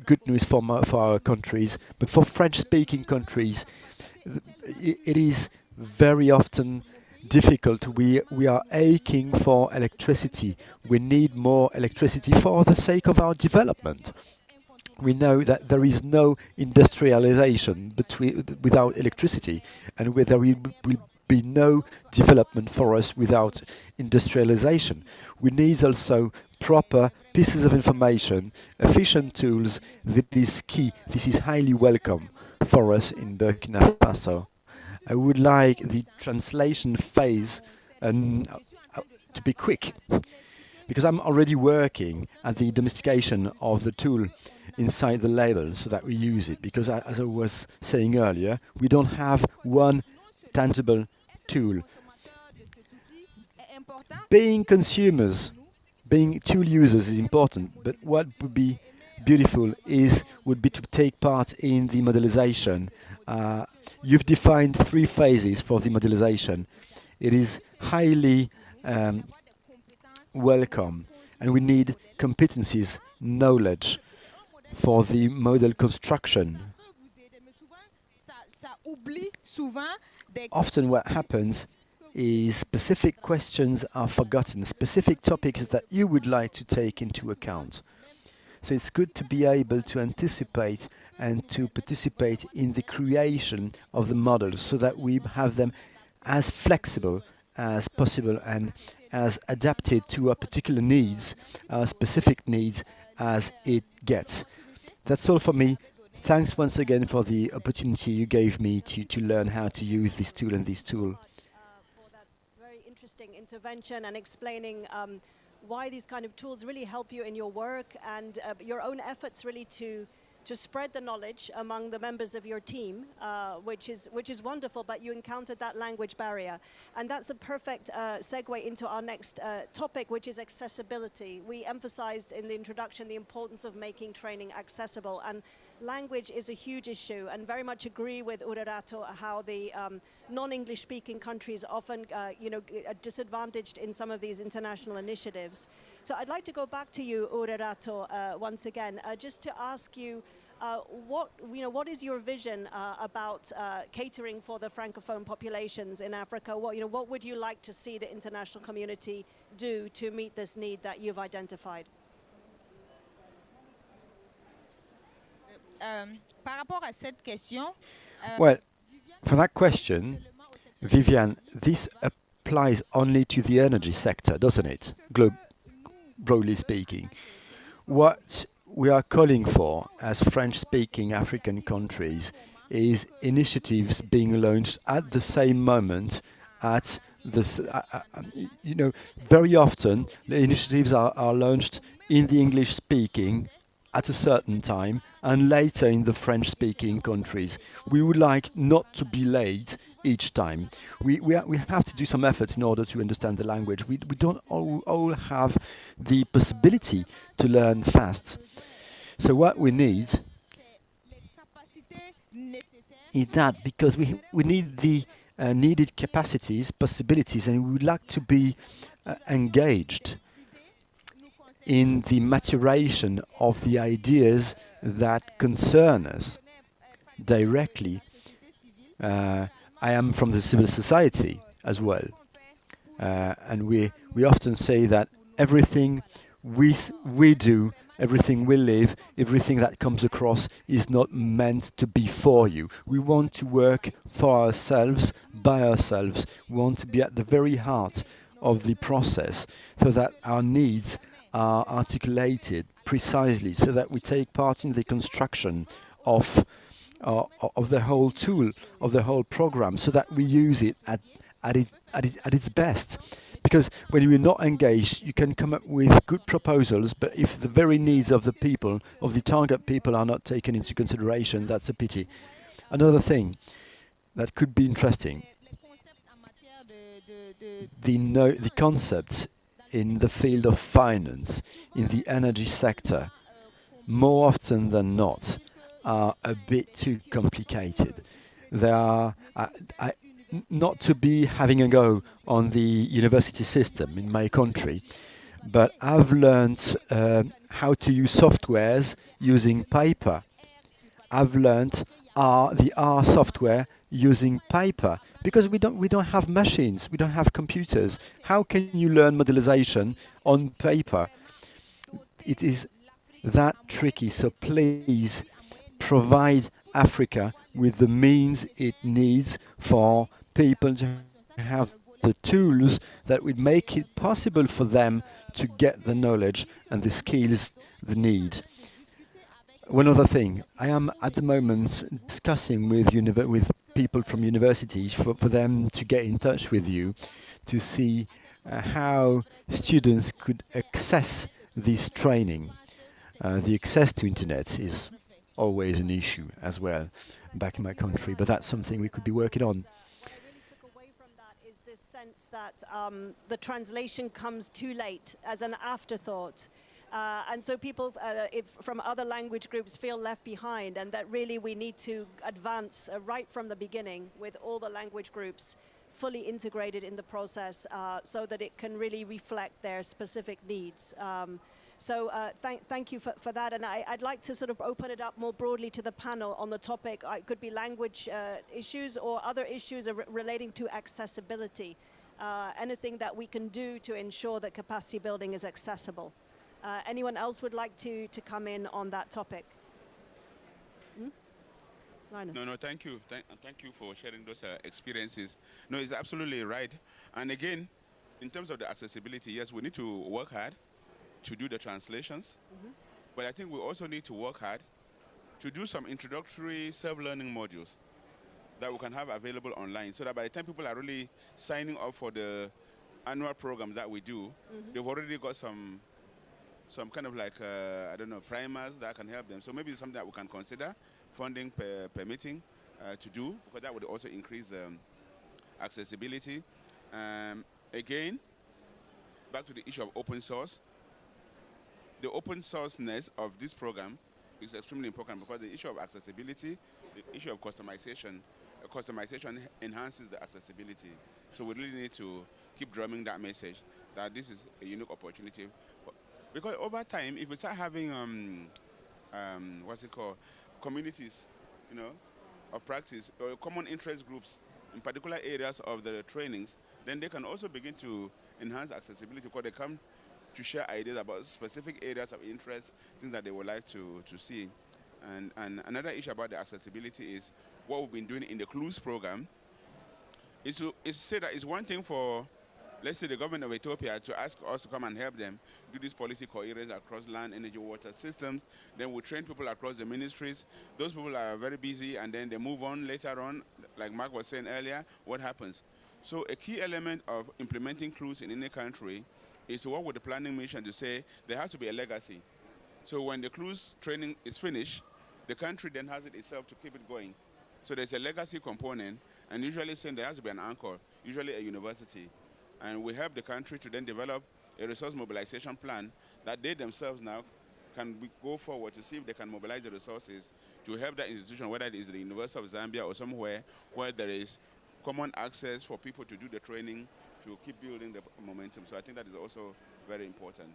good news for our countries, but for French-speaking countries, it is very often difficult. We are aching for electricity. We need more electricity for the sake of our development. We know that there is no industrialization without electricity, and there will be no development for us without industrialization. We need also proper pieces of information, efficient tools. That is key. This is highly welcome for us in Burkina Faso. I would like the translation phase to be quick, because I'm already working at the domestication of the tool inside the label so that we use it, because as I was saying earlier, we don't have one tangible tool. Being consumers, being tool users is important, but what would be beautiful would be to take part in the modelization. You've defined 3 phases for the modelization. It is highly welcome, and we need competencies, knowledge for the model construction. Often what happens is specific questions are forgotten, specific topics that you would like to take into account. So it's good to be able to anticipate and to participate in the creation of the models so that we have them as flexible as possible and as adapted to our particular needs, our specific needs as it gets. That's all for me. Thanks once again for the opportunity you gave me to learn how to use this tool and this tool. For that very interesting intervention and explaining why these kind of tools really help you in your work and your own efforts really to spread the knowledge among the members of your team, which is wonderful, but you encountered that language barrier. And that's a perfect segue into our next topic, which is accessibility. We emphasized in the introduction the importance of making training accessible, and language is a huge issue, and very much agree with Ourerato how the non-English speaking countries often are disadvantaged in some of these international initiatives. So I'd like to go back to you, Ourerato, once again, just to ask you what is your vision about catering for the Francophone populations in Africa? What would you like to see the international community do to meet this need that you've identified? Well, for that question, Vivien, this applies only to the energy sector, doesn't it? Broadly speaking. What we are calling for as French-speaking African countries is initiatives being launched at the same moment at this, very often the initiatives are launched in the English-speaking at a certain time and later in the French-speaking countries. We would like not to be late each time. We have to do some efforts in order to understand the language. We don't all have the possibility to learn fast. So what we need is that, because we need the needed capacities, possibilities, and we would like to be engaged in the maturation of the ideas that concern us directly. I am from the civil society as well, and we often say that everything we do, everything we live, everything that comes across is not meant to be for you. We want to work for ourselves, by ourselves. We want to be at the very heart of the process so that our needs are articulated precisely, so that we take part in the construction of the whole tool, of the whole program, so that we use it at its best. Because when you're not engaged, you can come up with good proposals, but if the very needs of the people, of the target people, are not taken into consideration, that's a pity. Another thing that could be interesting, the concepts in the field of finance, in the energy sector, more often than not, are a bit too complicated. They are, not to be having a go on the university system in my country, but I've learned how to use softwares using paper. I've learned the R software using paper because we don't have machines, we don't have computers. How can you learn modelization on paper? It is that tricky. So please provide Africa with the means it needs for people to have the tools that would make it possible for them to get the knowledge and the skills they need. One other thing, I am at the moment discussing with people from universities for them to get in touch with you to see how students could access this training. The access to internet is always an issue as well back in my country, but that's something we could be working on. What I really took away from that is this sense that the translation comes too late as an afterthought. And so people from other language groups feel left behind, and that really we need to advance right from the beginning with all the language groups fully integrated in the process so that it can really reflect their specific needs. So thank you for that, and I'd like to sort of open it up more broadly to the panel on the topic. It could be language issues or other issues relating to accessibility. Anything that we can do to ensure that capacity building is accessible. Anyone else would like to come in on that topic? Linus. No, thank you. Thank you for sharing those experiences. No, it's absolutely right. And again, in terms of the accessibility, yes, we need to work hard to do the translations. But I think we also need to work hard to do some introductory self-learning modules that we can have available online, so that by the time people are really signing up for the annual programs that we do, they've already got some kind of like, I don't know, primers that can help them. So maybe it's something that we can consider, funding permitting to do, because that would also increase accessibility. Again, back to the issue of open source. The open sourceness of this program is extremely important because the issue of accessibility, the issue of customization enhances the accessibility. So we really need to keep drumming that message that this is a unique opportunity. Because over time, if we start having communities, of practice or common interest groups in particular areas of the trainings, then they can also begin to enhance accessibility because they come to share ideas about specific areas of interest, things that they would like to see. And another issue about the accessibility is what we've been doing in the CLUES program is to say that it's one thing for, let's say, the government of Ethiopia to ask us to come and help them do this policy coherence across land, energy, water systems. Then we train people across the ministries. Those people are very busy, and then they move on later on. Like Mark was saying earlier, what happens? So a key element of implementing CLUES in any country is to work with the planning mission to say there has to be a legacy. So when the CLUES training is finished, the country then has it itself to keep it going. So there's a legacy component, and usually saying there has to be an anchor, usually a university. And we help the country to then develop a resource mobilization plan that they themselves now can go forward to see if they can mobilize the resources to help that institution, whether it is the University of Zambia or somewhere where there is common access for people to do the training, to keep building the momentum. So I think that is also very important.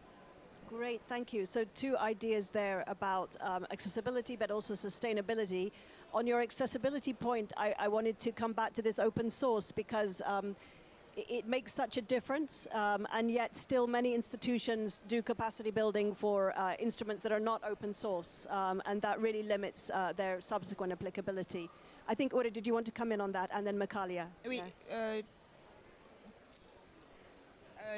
Great, thank you. So 2 ideas there about accessibility, but also sustainability. On your accessibility point, I wanted to come back to this open source because it makes such a difference, and yet still many institutions do capacity building for instruments that are not open source, and that really limits their subsequent applicability. I think, Uri, did you want to come in on that? And then Mekalia. Oui.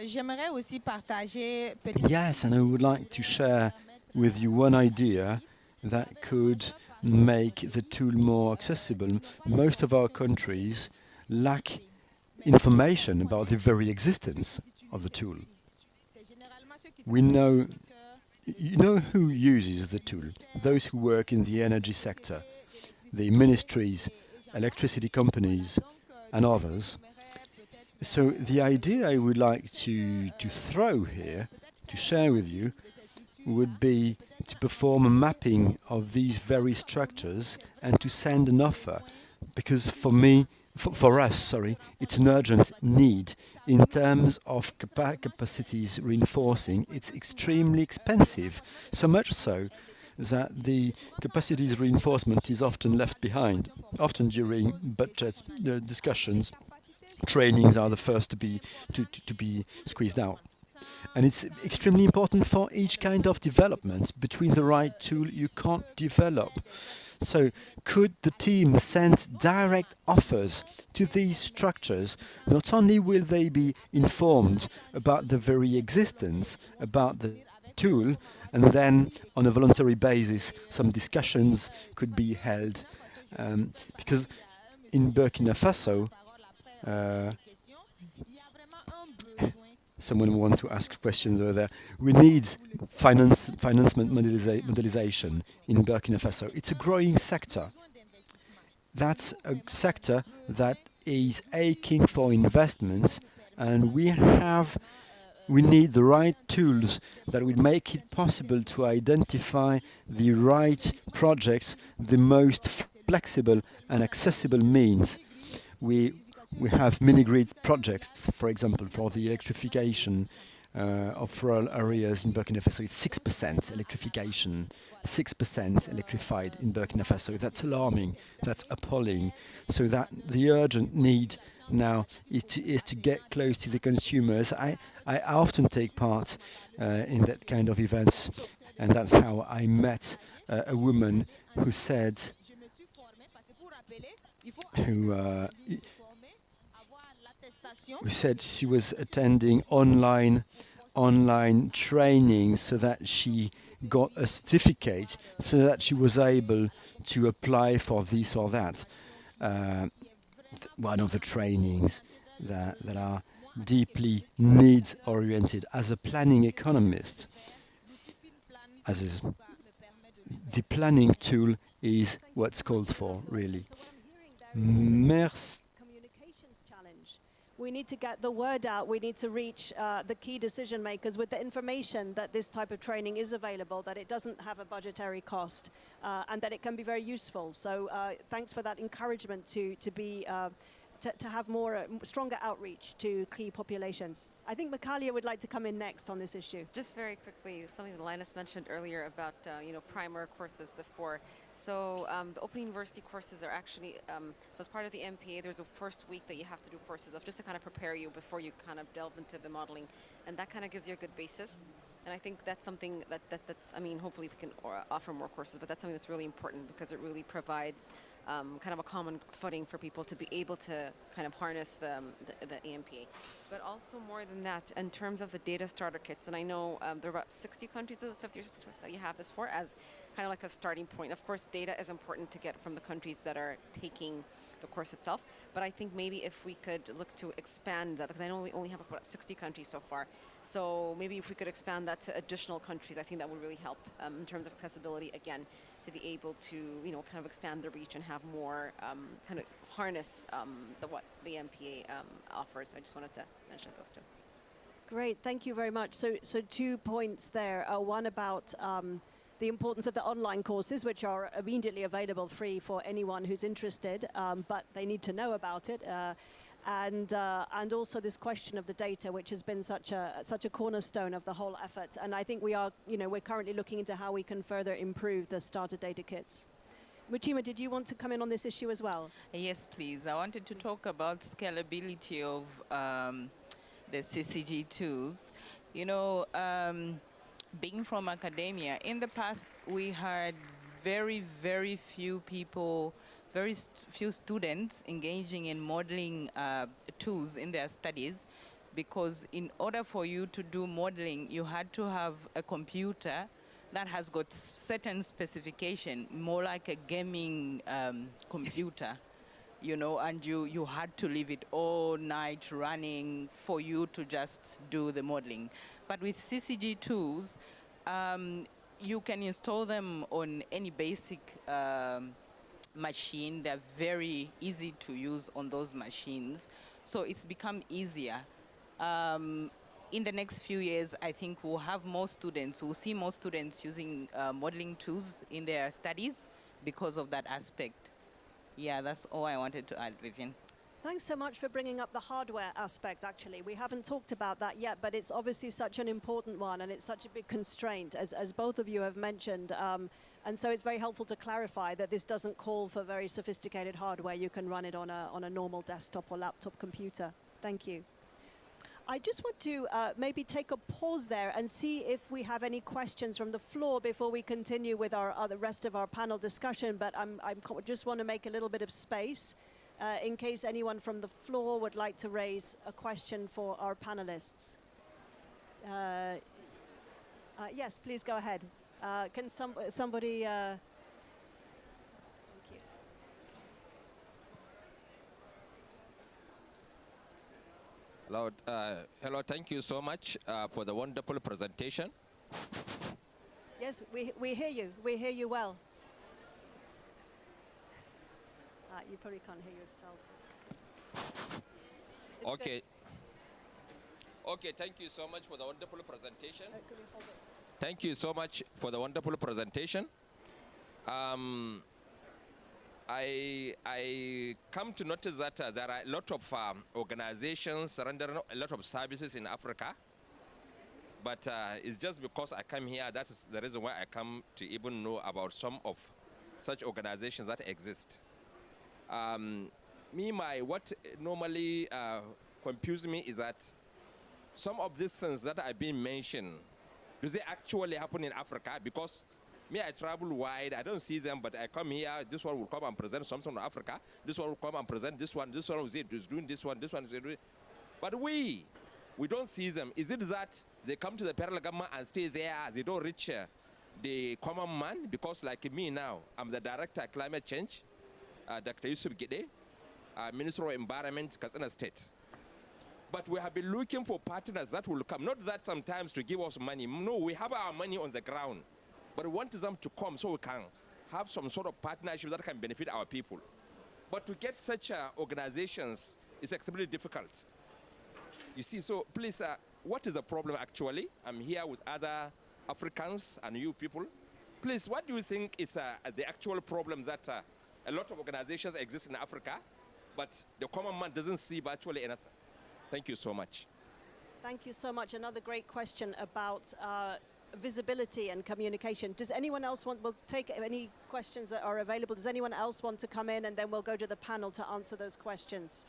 J'aimerais aussi partager Yes, and I would like to share with you one idea that could make the tool more accessible. Most of our countries lack information about the very existence of the tool. We know, who uses the tool? Those who work in the energy sector, the ministries, electricity companies, and others. So the idea I would like to throw here, to share with you, would be to perform a mapping of these very structures and to send an offer, because for me for us, sorry, it's an urgent need. In terms of capacities reinforcing, it's extremely expensive, so much so that the capacities reinforcement is often left behind. Often during budget discussions, trainings are the first to be squeezed out. And it's extremely important for each kind of development. Between the right tool, you can't develop. So could the team send direct offers to these structures? Not only will they be informed about the very existence, about the tool, and then on a voluntary basis, some discussions could be held. Because in Burkina Faso, someone wants to ask questions over there. We need financement modelization in Burkina Faso. It's a growing sector. That's a sector that is aching for investments, and we need the right tools that will make it possible to identify the right projects, the most flexible and accessible means. We have mini-grid projects, for example, for the electrification of rural areas in Burkina Faso. It's 6% electrification, 6% electrified in Burkina Faso. That's alarming, that's appalling. So that the urgent need now is to get close to the consumers. I often take part in that kind of events, and that's how I met a woman who said, who said she was attending online training so that she got a certificate, so that she was able to apply for this or that. One of the trainings that are deeply needs oriented. As a planning economist, the planning tool is what's called for, really. Merci. We need to get the word out. We need to reach the key decision makers with the information that this type of training is available, that it doesn't have a budgetary cost, and that it can be very useful. So thanks for that encouragement to have more stronger outreach to key populations. I think Mekalia would like to come in next on this issue. Just very quickly, something that Linus mentioned earlier about primer courses before. So the Open University courses are actually, so as part of the MPA, there's a first week that you have to do courses of just to kind of prepare you before you kind of delve into the modeling. And that kind of gives you a good basis. And I think that's something that's, I mean, hopefully we can offer more courses, but that's something that's really important because it really provides kind of a common footing for people to be able to kind of harness the EMPA. But also more than that, in terms of the data starter kits, and I know there are about 60 countries of the 50 or 60 that you have this for as kind of like a starting point. Of course, data is important to get from the countries that are taking the course itself, but I think maybe if we could look to expand that, because I know we only have about 60 countries so far, so maybe if we could expand that to additional countries, I think that would really help in terms of accessibility, again, to be able to, kind of expand the reach and have more kind of harness what the MPA offers. So I just wanted to mention those two. Great, thank you very much. So 2 points there. One about the importance of the online courses, which are immediately available free for anyone who's interested, but they need to know about it. And also this question of the data, which has been such a cornerstone of the whole effort. And I think we're currently looking into how we can further improve the starter data kits. Muchima, did you want to come in on this issue as well? Yes, please. I wanted to talk about scalability of the CCG tools. Being from academia, in the past we had very, very few people, very few students engaging in modeling tools in their studies, because in order for you to do modeling, you had to have a computer that has got certain specification, more like a gaming computer, and you had to leave it all night running for you to just do the modeling. But with CCG tools, you can install them on any basic machine. They're very easy to use on those machines. So it's become easier. In the next few years, I think we'll have more students, we'll see more students using modeling tools in their studies because of that aspect. Yeah, that's all I wanted to add, Vivien. Thanks so much for bringing up the hardware aspect, actually. We haven't talked about that yet, but it's obviously such an important one, and it's such a big constraint, as both of you have mentioned. And so it's very helpful to clarify that this doesn't call for very sophisticated hardware. You can run it on a normal desktop or laptop computer. Thank you. I just want to maybe take a pause there and see if we have any questions from the floor before we continue with the rest of our panel discussion. But I just want to make a little bit of space in case anyone from the floor would like to raise a question for our panelists. Yes, please go ahead. Can somebody... Hello, hello, thank you so much for the wonderful presentation. Yes, we hear you. We hear you well. You probably can't hear yourself. Okay. Okay, thank you so much for the wonderful presentation. Thank you so much for the wonderful presentation. I come to notice that there are a lot of organizations rendering a lot of services in Africa. But it's just because I come here, that is the reason why I come to even know about some of such organizations that exist. What normally confuses me is that some of these things that are being mentioned, do they actually happen in Africa? Because me, I travel wide, I don't see them, but I come here, this one will come and present something in Africa, this one will come and present this one is doing this one is doing. But we don't see them. Is it that they come to the federal government and stay there, they don't reach the common man? Because like me now, I'm the Director of Climate Change, Dr. Yusuf Gide, Minister of Environment, Katsina State. But we have been looking for partners that will come, not that sometimes to give us money. No, we have our money on the ground. But we want them to come so we can have some sort of partnership that can benefit our people. But to get such organizations is extremely difficult. You see, so please, what is the problem actually? I'm here with other Africans and you people. Please, what do you think is the actual problem that a lot of organizations exist in Africa, but the common man doesn't see virtually anything? Thank you so much. Thank you so much. Another great question about visibility and communication. Does anyone else we'll take any questions that are available. Does anyone else want to come in, and then we'll go to the panel to answer those questions?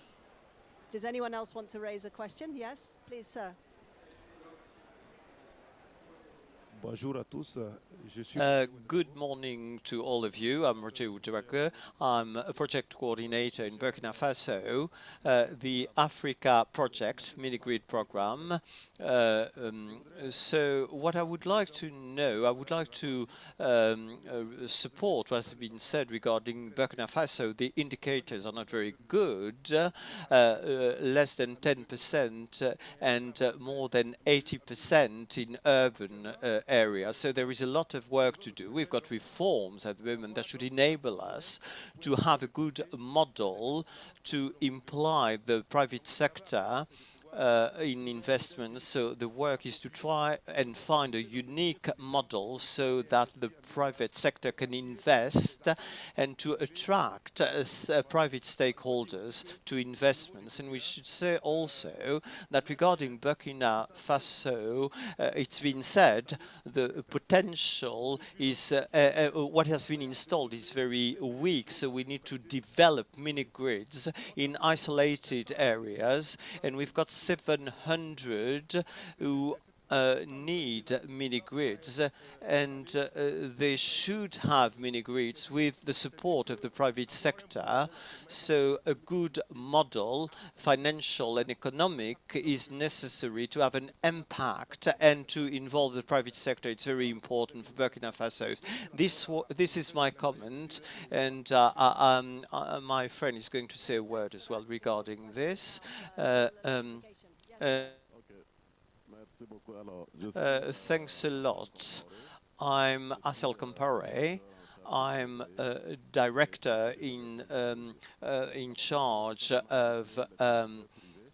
Does anyone else want to raise a question? Yes, please, sir. Bonjour à tous. Good morning to all of you. I'm Ouedraogo. I'm a project coordinator in Burkina Faso, the Africa project, mini-grid program. So what I would like to know, I would like to support what has been said regarding Burkina Faso. The indicators are not very good, less than 10% and more than 80% in urban areas. So there is a lot of work to do. We've got reforms at the moment that should enable us to have a good model to imply the private sector in investments. So the work is to try and find a unique model so that the private sector can invest and to attract private stakeholders to investments. And we should say also that regarding Burkina Faso, it's been said the potential is what has been installed is very weak. So we need to develop mini-grids in isolated areas, and we've got 700 who need mini-grids, and they should have mini-grids with the support of the private sector. So a good model, financial and economic, is necessary to have an impact and to involve the private sector. It's very important for Burkina Faso. This is my comment, and my friend is going to say a word as well regarding this. Thanks a lot. I'm Asel Compare. I'm a director in charge of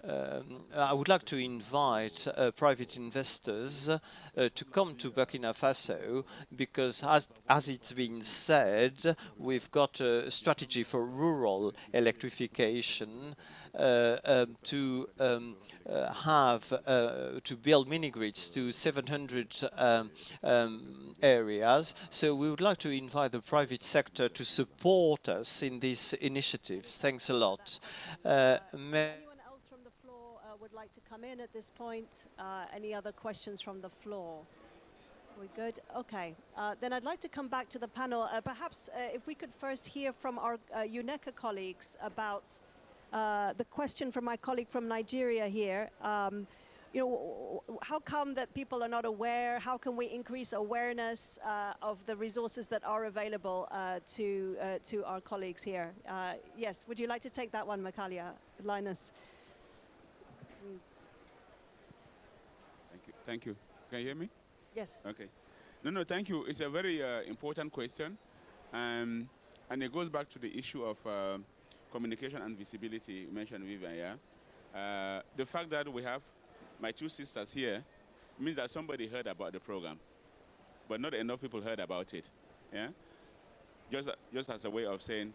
I would like to invite private investors to come to Burkina Faso because, as it's been said, we've got a strategy for rural electrification to build mini-grids to 700 areas. So we would like to invite the private sector to support us in this initiative. Thanks a lot. Would like to come in at this point? Any other questions from the floor? We good? Okay. Then I'd like to come back to the panel. Perhaps if we could first hear from our UNECA colleagues about the question from my colleague from Nigeria here. You know, how come that people are not aware? How can we increase awareness of the resources that are available to our colleagues here? Yes, would you like to take that one, Mekalia? Linus? Thank you. Can you hear me? Yes. Okay. No, thank you. It's a very important question. And it goes back to the issue of communication and visibility you mentioned, Vivien, yeah? The fact that we have my two sisters here means that somebody heard about the program, but not enough people heard about it, yeah? Just as a way of saying,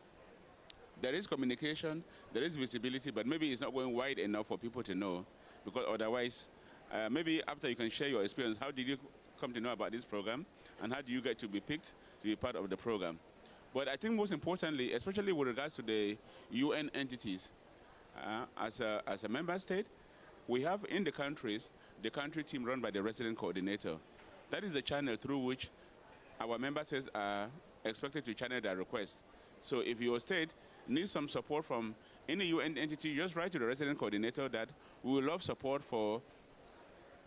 there is communication, there is visibility, but maybe it's not going wide enough for people to know, because otherwise, maybe after you can share your experience, how did you come to know about this program, and how do you get to be picked to be part of the program? But I think most importantly, especially with regards to the UN entities, as a member state, we have in the countries, the country team run by the resident coordinator. That is the channel through which our member states are expected to channel their request. So if your state needs some support from any UN entity, just write to the resident coordinator that we will love support for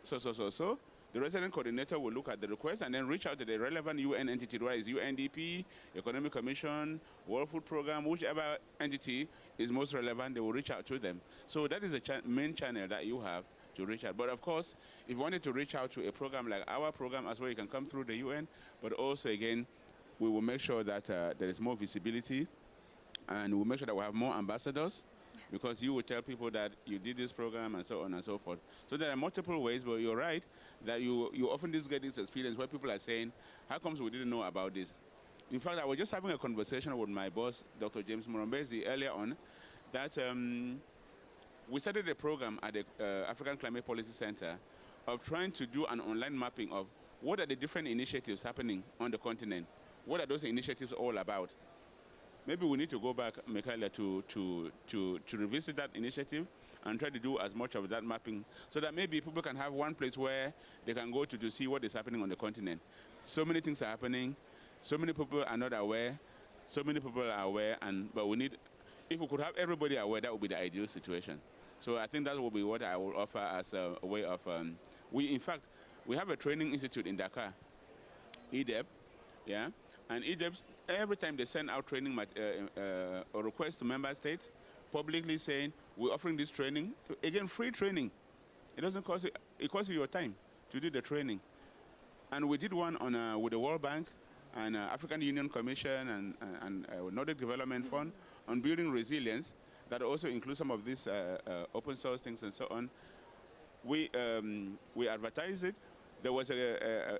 so. The resident coordinator will look at the request and then reach out to the relevant UN entity, whether it's UNDP, Economic Commission, World Food Program, whichever entity is most relevant, they will reach out to them. So that is the main channel that you have to reach out. But of course, if you wanted to reach out to a program like our program as well, you can come through the UN, but also again, we will make sure that there is more visibility, and we'll make sure that we have more ambassadors, because you will tell people that you did this program and so on and so forth. So there are multiple ways, but you're right that you often just get this experience where people are saying, how comes we didn't know about this? In fact, I was just having a conversation with my boss, Dr. James Murombezi, earlier on, that we started a program at the African Climate Policy Center of trying to do an online mapping of what are the different initiatives happening on the continent. What are those initiatives all about? Maybe we need to go back, Mekalia, to revisit that initiative and try to do as much of that mapping so that maybe people can have one place where they can go to see what is happening on the continent. So many things are happening, so many people are not aware, so many people are aware, but we need, if we could have everybody aware, that would be the ideal situation. So I think that will be what I will offer as a way of, in fact, we have a training institute in Dakar, EDEP, yeah, and EDEP, every time they send out training or request to member states, publicly saying, we're offering this training, again, free training. It doesn't cost you, it costs you your time to do the training. And we did one on with the World Bank and African Union Commission and Nordic Development Fund on building resilience that also includes some of these open source things and so on. We advertised it. There was a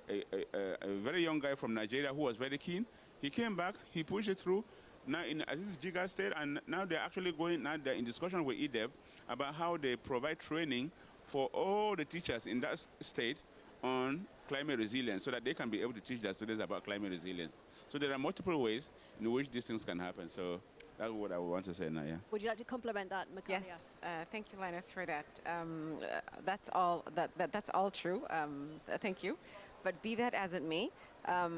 very young guy from Nigeria who was very keen. He came back, he pushed it through. Now this is Giga State, and now they're actually they're in discussion with EDEB about how they provide training for all the teachers in that state on climate resilience so that they can be able to teach their students about climate resilience. So there are multiple ways in which these things can happen. So that's what I would want to say now, yeah. Would you like to complement that, Mekalia? Yes, thank you, Linus, for that. That's all true. Thank you. But be that as it may, a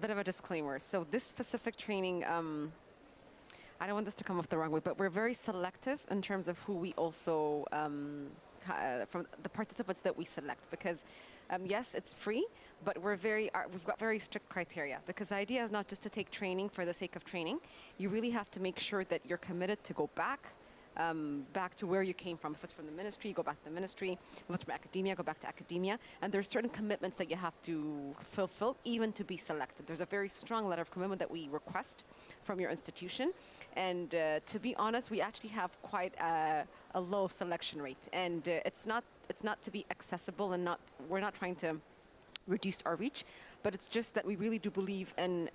bit of a disclaimer. So this specific training, I don't want this to come off the wrong way, but we're very selective in terms of who we also, from the participants that we select, because yes, it's free, but we've got very strict criteria, because the idea is not just to take training for the sake of training. You really have to make sure that you're committed to go back, back to where you came from. If it's from the ministry, go back to the ministry. If it's from academia, go back to academia. And there's certain commitments that you have to fulfill even to be selected. There's a very strong letter of commitment that we request from your institution. And to be honest, we actually have quite a low selection rate. And it's not to be accessible, and we're not trying to reduce our reach, but it's just that we really do believe in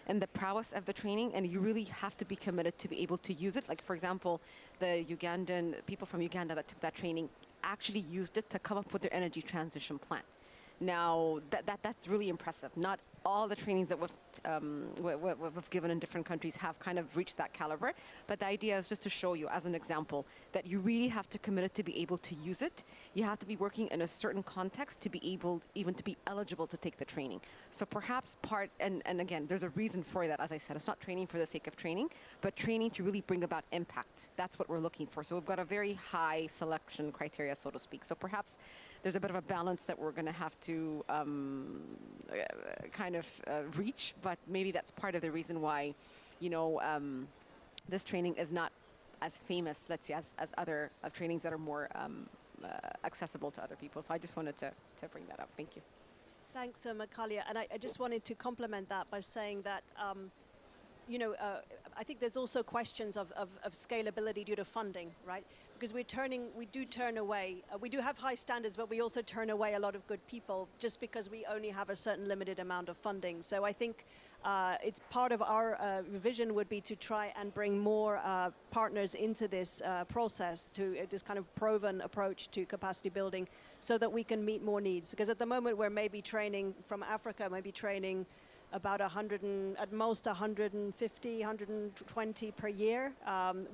the prowess of the training, and you really have to be committed to be able to use it. Like, for example, the Ugandan people from Uganda that took that training actually used it to come up with their energy transition plan. Now, that's really impressive. Not all the trainings that we've given in different countries have kind of reached that caliber, but the idea is just to show you, as an example, that you really have to commit it to be able to use it. You have to be working in a certain context to be able even to be eligible to take the training. So perhaps and again, there's a reason for that. As I said, it's not training for the sake of training, but training to really bring about impact. That's what we're looking for. So we've got a very high selection criteria, so to speak. So perhaps there's a bit of a balance that we're going to have to kind of reach, but maybe that's part of the reason why, this training is not as famous, let's say, as other trainings that are more accessible to other people. So I just wanted to bring that up. Thank you. Thanks, Mekalia. And I just wanted to complement that by saying that, I think there's also questions of scalability due to funding, right? Because we do turn away, we do have high standards, but we also turn away a lot of good people just because we only have a certain limited amount of funding. So I think it's part of our vision would be to try and bring more partners into this process, to this kind of proven approach to capacity building, so that we can meet more needs. Because at the moment we're maybe training from Africa, maybe training about 100 and at most 150, 120 per year,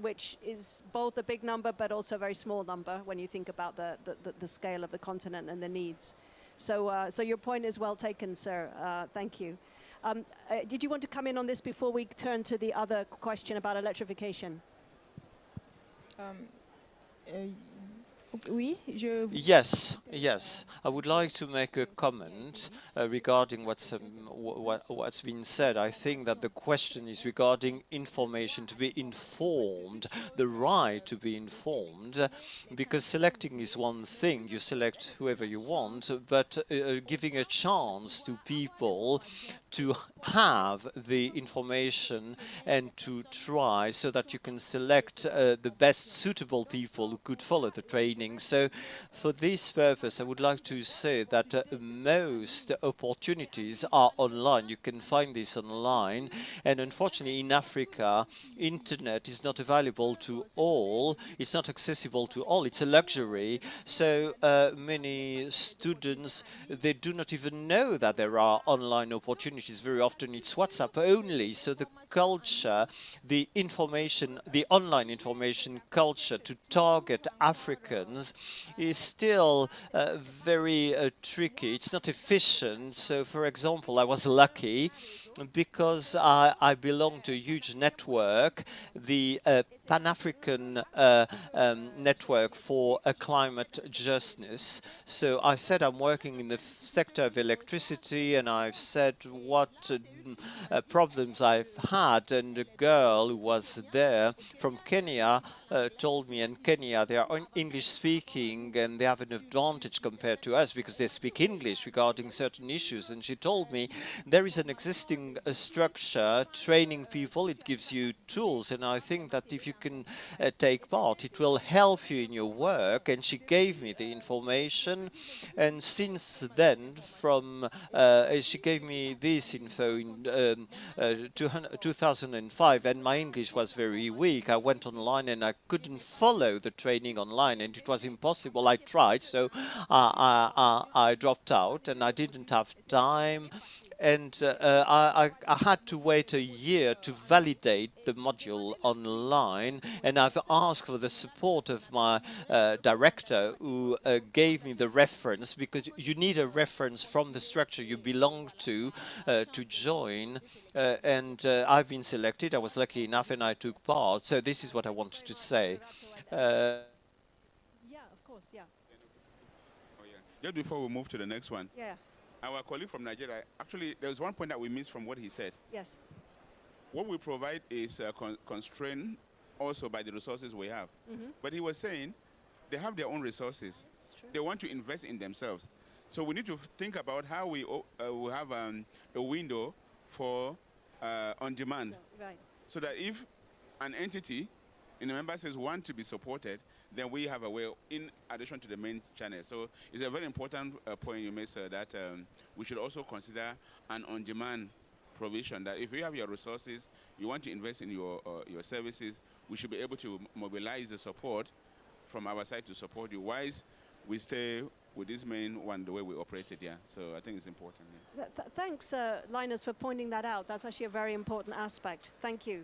which is both a big number but also a very small number when you think about the scale of the continent and the needs. So your point is well taken, sir. Thank you. Did you want to come in on this before we turn to the other question about electrification? Yes. I would like to make a comment regarding what's been said. I think that the question is regarding information, to be informed, the right to be informed, because selecting is one thing, you select whoever you want, but giving a chance to people to have the information and to try so that you can select the best suitable people who could follow the training. So for this purpose, I would like to say that most opportunities are online. You can find this online. And unfortunately, in Africa, internet is not available to all. It's not accessible to all. It's a luxury. So many students, they do not even know that there are online opportunities. Very often it's WhatsApp only. So the culture, the information, the online information culture to target Africans is still very tricky. It's not efficient. So, for example, I was lucky because I belong to a huge network, the Pan-African Network for Climate Justice. So I said I'm working in the sector of electricity, and I've said what problems I've had, and a girl who was there from Kenya told me, in Kenya they are English speaking and they have an advantage compared to us because they speak English regarding certain issues, and she told me there is an existing structure training people. It gives you tools, and I think that if you can take part, it will help you in your work. And she gave me the information, and since then, from she gave me this info in 2005, and my English was very weak. I went online and I couldn't follow the training online, and it was impossible. I tried, so I dropped out, and I didn't have time. And I had to wait a year to validate the module online, and I've asked for the support of my director, who gave me the reference, because you need a reference from the structure you belong to join. And I've been selected. I was lucky enough, and I took part. So this is what I wanted to say. Yeah, of course, yeah. Oh, yeah. Just before we move to the next one. Yeah. Our colleague from Nigeria, actually, there was one point that we missed from what he said. Yes. What we provide is constrained also by the resources we have. But he was saying they have their own resources. They want to invest in themselves. So we need to think about how we have a window for on-demand. So that if an entity in the member states want to be supported, then we have a way in addition to the main channel. So it's a very important point you made, sir, that we should also consider an on-demand provision, that if you have your resources, you want to invest in your services, we should be able to mobilize the support from our side to support you. Whilst we stay with this main one the way we operated, yeah. So I think it's important. Yeah. Thanks, Linus, for pointing that out. That's actually a very important aspect. Thank you.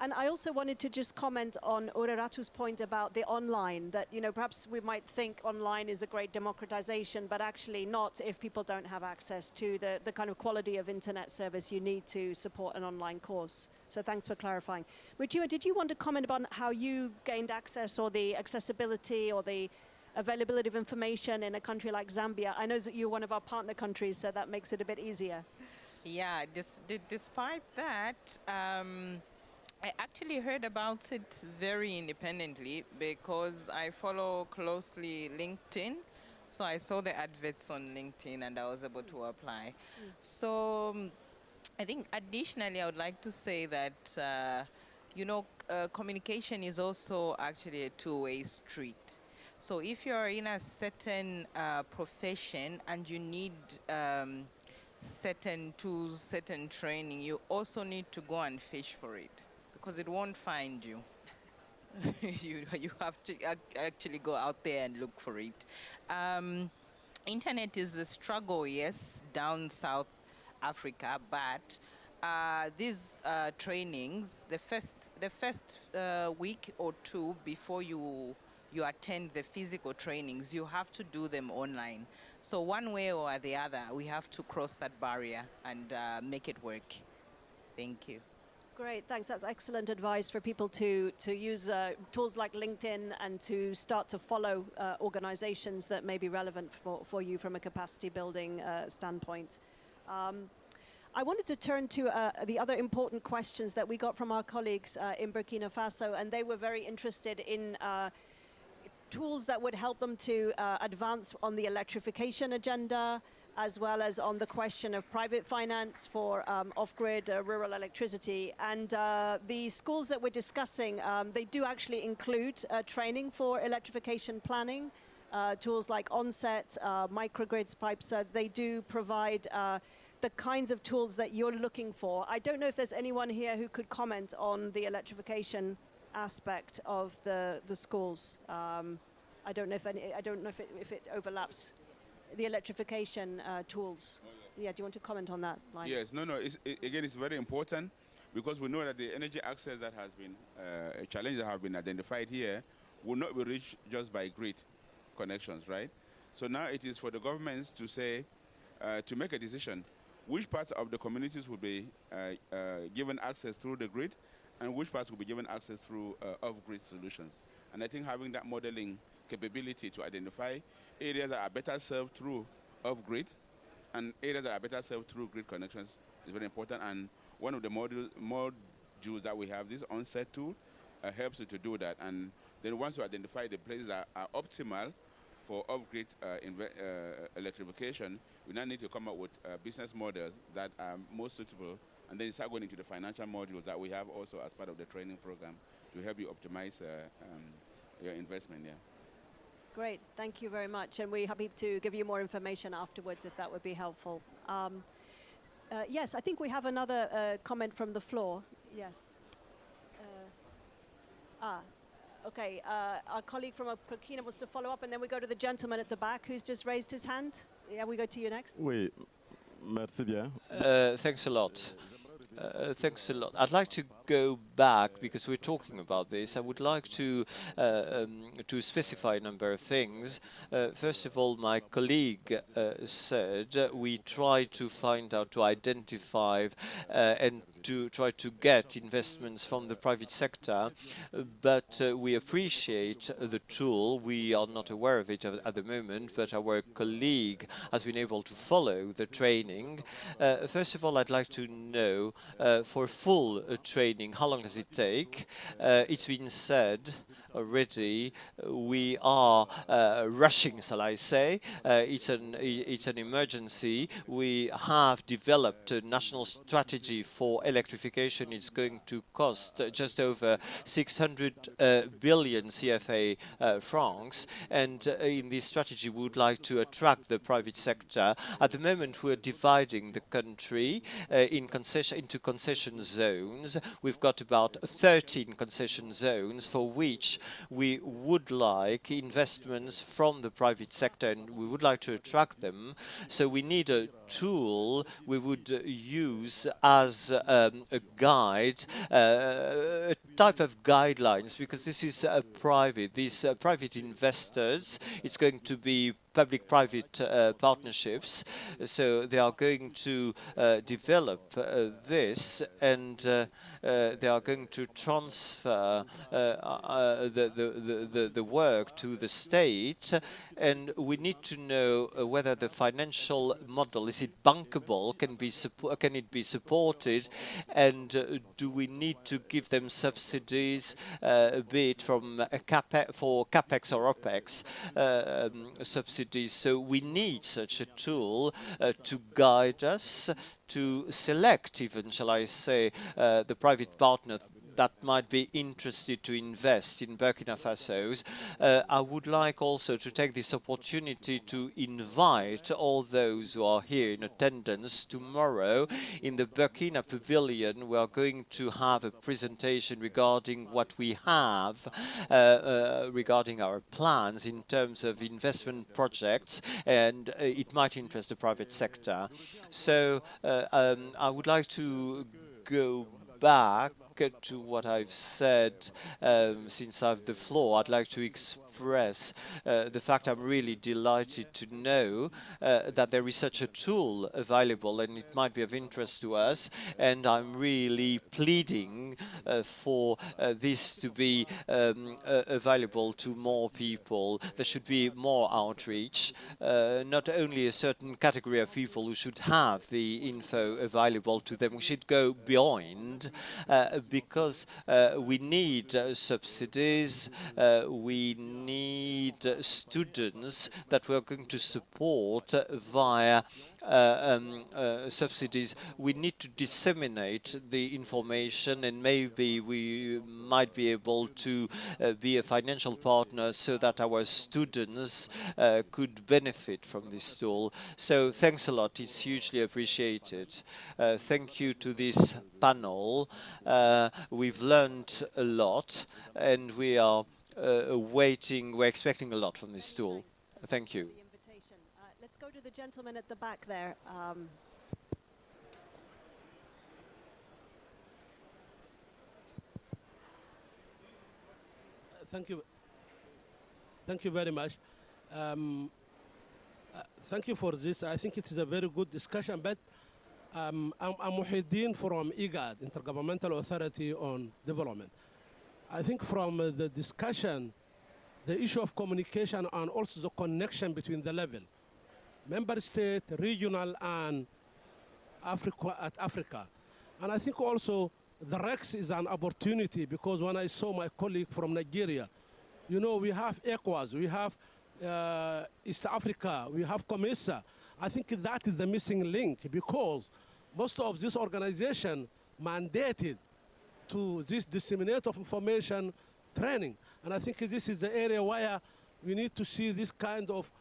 And I also wanted to just comment on Ourerato's point about the online, that, you know, perhaps we might think online is a great democratization, but actually not if people don't have access to the kind of quality of internet service you need to support an online course. So thanks for clarifying. Muchima, did you want to comment about how you gained access or the accessibility or the availability of information in a country like Zambia? I know that you're one of our partner countries, so that makes it a bit easier. Yeah, despite that, I actually heard about it very independently because I follow closely LinkedIn. So I saw the adverts on LinkedIn and I was able to apply. So I think additionally, I would like to say that, you know, communication is also actually a two-way street. So if you're in a certain profession and you need certain tools, certain training, you also need to go and fish for it, because it won't find you. you have to actually go out there and look for it. Internet is a struggle, yes, down South Africa, but these trainings, the first week or two before you attend the physical trainings, you have to do them online. So one way or the other, we have to cross that barrier and make it work. Thank you. Great, thanks. That's excellent advice for people to use tools like LinkedIn and to start to follow organizations that may be relevant for you from a capacity building standpoint. I wanted to turn to the other important questions that we got from our colleagues in Burkina Faso, and they were very interested in tools that would help them to advance on the electrification agenda, as well as on the question of private finance for off-grid rural electricity. And the schools that we're discussing, they do actually include training for electrification planning, tools like onset, microgrids, pipes. They do provide the kinds of tools that you're looking for. I don't know if there's anyone here who could comment on the electrification aspect of the schools. I don't know if it overlaps the electrification tools. Yeah, do you want to comment on that, Linus? Yes, no, again, it's very important because we know that the energy access that has been a challenge that have been identified here will not be reached just by grid connections, right? So now it is for the governments to say, to make a decision, which parts of the communities will be given access through the grid and which parts will be given access through off-grid solutions. And I think having that modeling capability to identify areas that are better served through off-grid and areas that are better served through grid connections is very important. And one of the modules that we have, this onset tool, helps you to do that. And then once you identify the places that are optimal for off-grid electrification, we now need to come up with business models that are most suitable, and then start going into the financial modules that we have also as part of the training program to help you optimize your investment. Yeah. Great, thank you very much, and we're happy to give you more information afterwards if that would be helpful. Yes, I think we have another comment from the floor. Yes. Okay, our colleague from Burkina wants to follow up, and then we go to the gentleman at the back who's just raised his hand. Yeah, we go to you next. Oui, merci bien. Thanks a lot. Thanks a lot. I'd like to go back because we're talking about this. I would like to specify a number of things. First of all, my colleague said we try to find out, to identify and to try to get investments from the private sector, but we appreciate the tool. We are not aware of it at the moment, but our colleague has been able to follow the training. First of all, I'd like to know, for full training, how long does it take? It's been said already, we are rushing, shall I say. It's an emergency. We have developed a national strategy for electrification. It's going to cost just over 600 billion CFA francs. And in this strategy, we would like to attract the private sector. At the moment, we're dividing the country into concession zones. We've got about 13 concession zones for which we would like investments from the private sector, and we would like to attract them. So we need a tool we would use as a guide, a type of guidelines, because this is private. These private investors, it's going to be public-private partnerships. So they are going to develop this, and they are going to transfer the work to the state. And we need to know whether the financial model, is it bankable? Can it be supported? And do we need to give them subsidies, be it from for capex or opex subsidies? So we need such a tool to guide us, to select even, shall I say, the private partner that might be interested to invest in Burkina Faso. I would like also to take this opportunity to invite all those who are here in attendance tomorrow in the Burkina Pavilion. We are going to have a presentation regarding what we have, regarding our plans in terms of investment projects, and it might interest the private sector. So I would like to go back to what I've said since I have the floor. I'd like to express the fact I'm really delighted to know that there is such a tool available, and it might be of interest to us. And I'm really pleading for this to be available to more people. There should be more outreach, not only a certain category of people who should have the info available to them. We should go beyond, because we need subsidies, we need students that we're going to support via subsidies. We need to disseminate the information, and maybe we might be able to be a financial partner so that our students could benefit from this tool. So thanks a lot. It's hugely appreciated. Thank you to this panel. We've learned a lot, and we are we're expecting a lot from this tool. Thank you. Let's go to the gentleman at the back there. Thank you. Thank you very much. Thank you for this. I think it is a very good discussion, but I'm Muhyiddin from IGAD, Intergovernmental Authority on Development. I think from the discussion, the issue of communication and also the connection between the level, member state, regional, and Africa. And I think also the REX is an opportunity, because when I saw my colleague from Nigeria, you know, we have ECOWAS, we have East Africa, we have COMESA. I think that is the missing link, because most of this organization mandated to this disseminate of information training. And I think this is the area where we need to see this kind of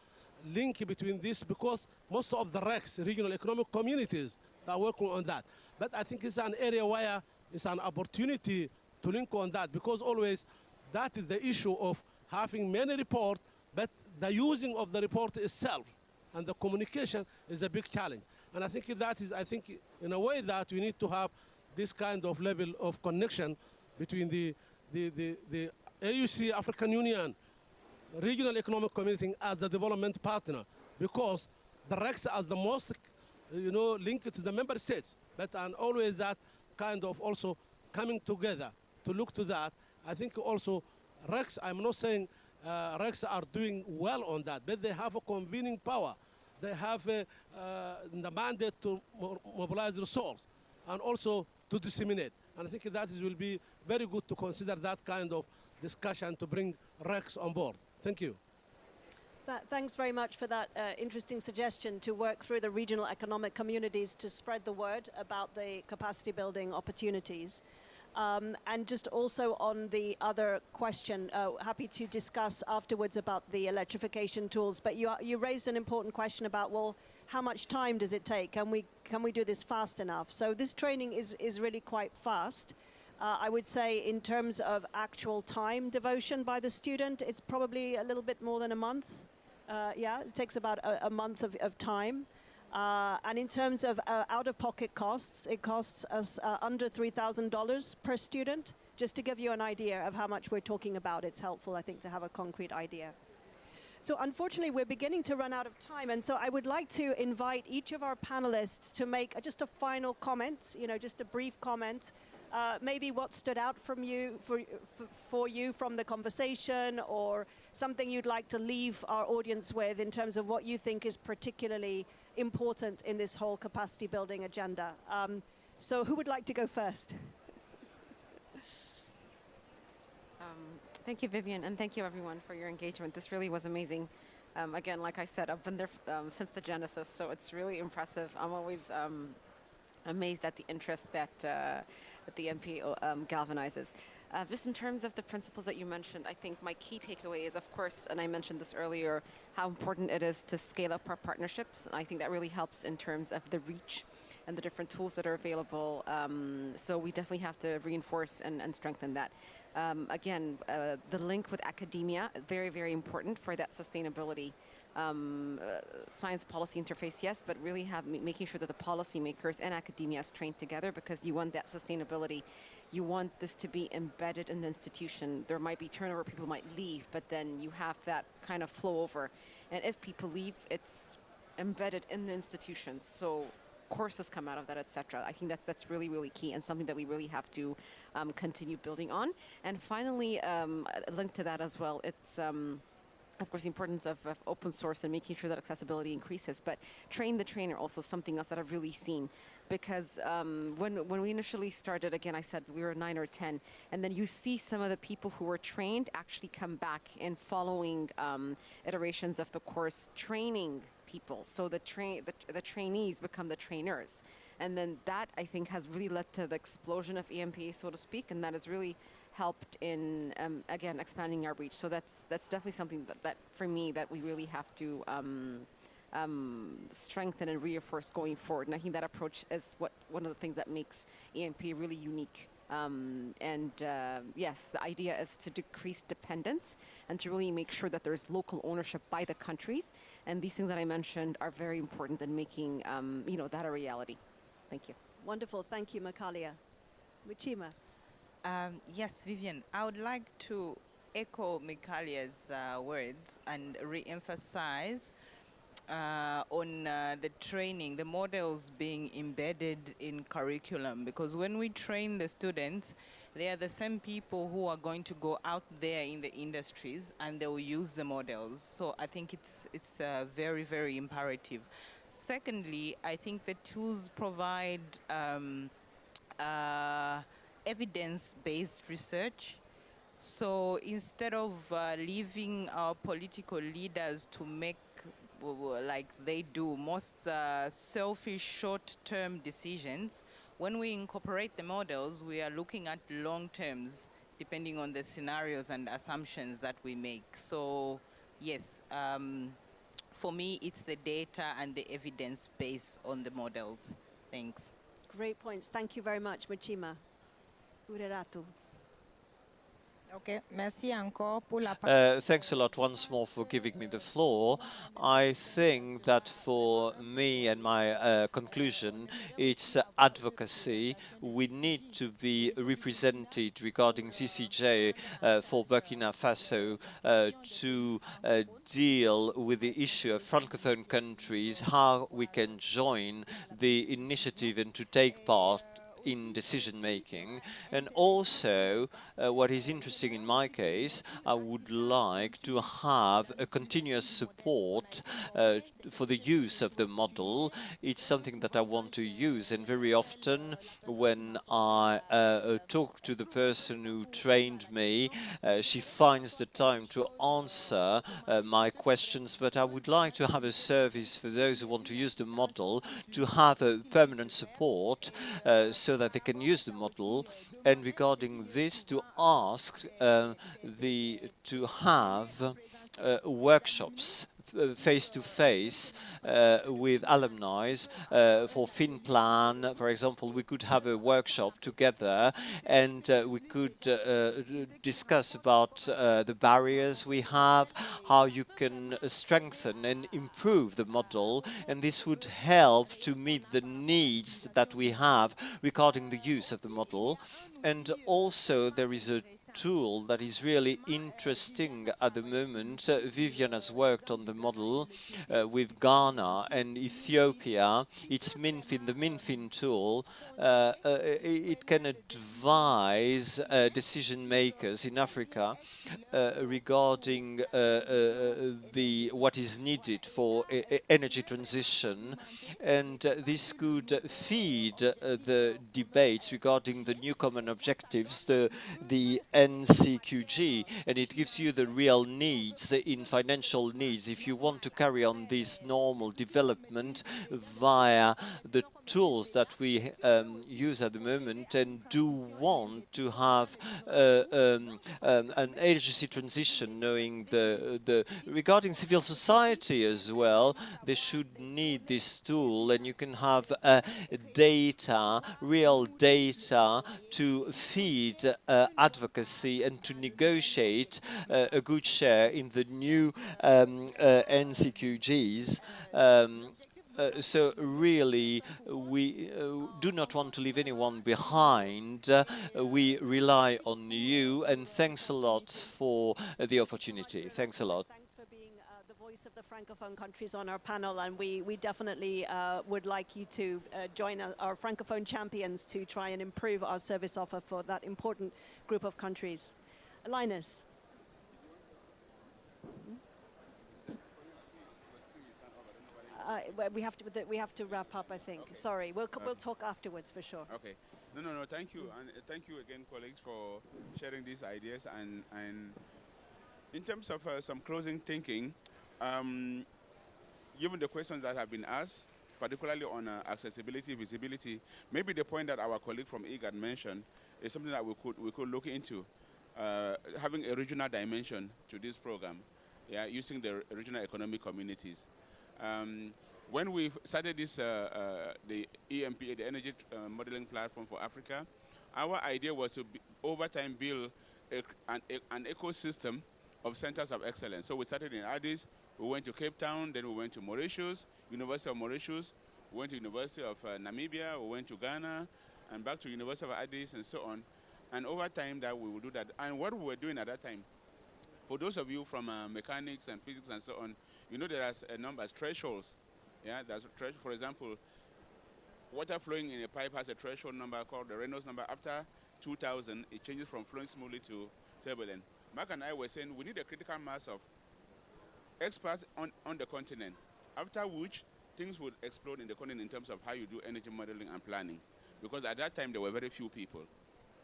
link between this, because most of the RECs, regional economic communities, are working on that. But I think it's an area where it's an opportunity to link on that, because always that is the issue of having many reports, but the using of the report itself and the communication is a big challenge. And I think that is, in a way that we need to have this kind of level of connection between the AUC, African Union, regional economic community as the development partner, because the RECs are the most, linked to the member states. But and always that kind of also coming together to look to that. I think also REX, I'm not saying REX are doing well on that, but they have a convening power. They have the mandate to mobilize resource and also to disseminate. And I think that will be very good to consider that kind of discussion to bring REX on board. Thank you. Thanks very much for that interesting suggestion to work through the regional economic communities to spread the word about the capacity building opportunities. And just also on the other question, happy to discuss afterwards about the electrification tools, but you raised an important question about, well, how much time does it take? Can we do this fast enough? So this training is really quite fast. I would say in terms of actual time devotion by the student, it's probably a little bit more than a month. Yeah, it takes about a month of time. And in terms of out-of-pocket costs, it costs us under $3,000 per student. Just to give you an idea of how much we're talking about, it's helpful, I think, to have a concrete idea. So unfortunately, we're beginning to run out of time, and so I would like to invite each of our panelists to make just a final comment, just a brief comment, maybe what stood out from you, for you from the conversation, or something you'd like to leave our audience with in terms of what you think is particularly important in this whole capacity building agenda. So who would like to go first? Thank you, Vivien, and thank you, everyone, for your engagement. This really was amazing. Again, like I said, I've been there since the genesis, so it's really impressive. I'm always amazed at the interest that the MP galvanizes. Just in terms of the principles that you mentioned, I think my key takeaway is, of course, and I mentioned this earlier, how important it is to scale up our partnerships. And I think that really helps in terms of the reach and the different tools that are available. So we definitely have to reinforce and strengthen that. Again, the link with academia, very, very important for that sustainability. Science policy interface, yes, but really making sure that the policymakers and academia is trained together, because you want that sustainability. You want this to be embedded in the institution. There might be turnover, people might leave, but then you have that kind of flow over. And if people leave, it's embedded in the institutions. So courses come out of that, etc. I think that's really, really key and something that we really have to continue building on. And finally, linked to that as well, it's of course, the importance of open source and making sure that accessibility increases. But train the trainer also something else that I've really seen. Because when we initially started, again, I said we were 9 or 10. And then you see some of the people who were trained actually come back in following iterations of the course, training people. So the trainees become the trainers. And then that, I think, has really led to the explosion of EMPA, so to speak. And that has really helped in, again, expanding our reach. So that's definitely something that for me, that we really have to strengthen and reinforce going forward. And I think that approach is one of the things that makes EMP really unique. Yes, the idea is to decrease dependence and to really make sure that there's local ownership by the countries. And these things that I mentioned are very important in making that a reality. Thank you. Wonderful. Thank you, Mekalia. Muchima. Yes, Vivien, I would like to echo Mekalia's words and re-emphasize on the training, the models being embedded in curriculum, because when we train the students, they are the same people who are going to go out there in the industries and they will use the models. So I think it's very, very imperative. Secondly, I think the tools provide evidence-based research. So instead of leaving our political leaders to make, like they do, most selfish short-term decisions, when we incorporate the models, we are looking at long terms, depending on the scenarios and assumptions that we make. So yes, for me, it's the data and the evidence base on the models. Thanks. Great points. Thank you very much, Muchima. Ourerato. Okay, merci encore pour la parole. Thanks a lot once more for giving me the floor. I think that for me and my conclusion, it's advocacy. We need to be represented regarding CCJ for Burkina Faso to deal with the issue of Francophone countries, how we can join the initiative and to take part in decision making. And also, what is interesting in my case, I would like to have a continuous support for the use of the model. It's something that I want to use, and very often when I talk to the person who trained me, she finds the time to answer my questions, but I would like to have a service for those who want to use the model, to have a permanent support so that they can use the model. And regarding this, to ask to have workshops face-to-face with alumni for FinPlan. For example, we could have a workshop together, and we could discuss about the barriers we have, how you can strengthen and improve the model, and this would help to meet the needs that we have regarding the use of the model. And also there is a tool that is really interesting at the moment. Vivien has worked on the model with Ghana and Ethiopia. It's MinFin, the MinFin tool. It can advise decision makers in Africa regarding what is needed for energy transition, and this could feed the debates regarding the new common objectives, the NCQG, and it gives you the real needs in financial needs if you want to carry on this normal development via the tools that we use at the moment, and do want to have an agency transition, knowing regarding civil society as well, they should need this tool, and you can have data, real data, to feed advocacy and to negotiate a good share in the new NCQGs. So really, we do not want to leave anyone behind. We rely on you, and thanks a lot for the opportunity. Thanks a lot. Thanks for being the voice of the Francophone countries on our panel, and we definitely would like you to join our Francophone champions to try and improve our service offer for that important group of countries. Linus. We have to wrap up, I think. Okay. Sorry, we'll talk afterwards for sure. Okay. No. Thank you, and thank you again, colleagues, for sharing these ideas. And in terms of some closing thinking, given the questions that have been asked, particularly on accessibility, visibility, maybe the point that our colleague from IGAD mentioned is something that we could look into, having a regional dimension to this program, using the regional economic communities. When we started this, the EMPA, the Energy Modeling Platform for Africa, our idea was to, over time, build an ecosystem of centers of excellence. So we started in Addis, we went to Cape Town, then we went to Mauritius, University of Mauritius, we went to University of Namibia, we went to Ghana, and back to University of Addis, and so on. And over time, that we will do that. And what we were doing at that time, for those of you from mechanics and physics and so on, you know there are a number of thresholds. Yeah, there's a threshold. For example, water flowing in a pipe has a threshold number called the Reynolds number. After 2000, it changes from flowing smoothly to turbulent. Mark and I were saying we need a critical mass of experts on the continent, after which things would explode in the continent in terms of how you do energy modeling and planning. Because at that time, there were very few people.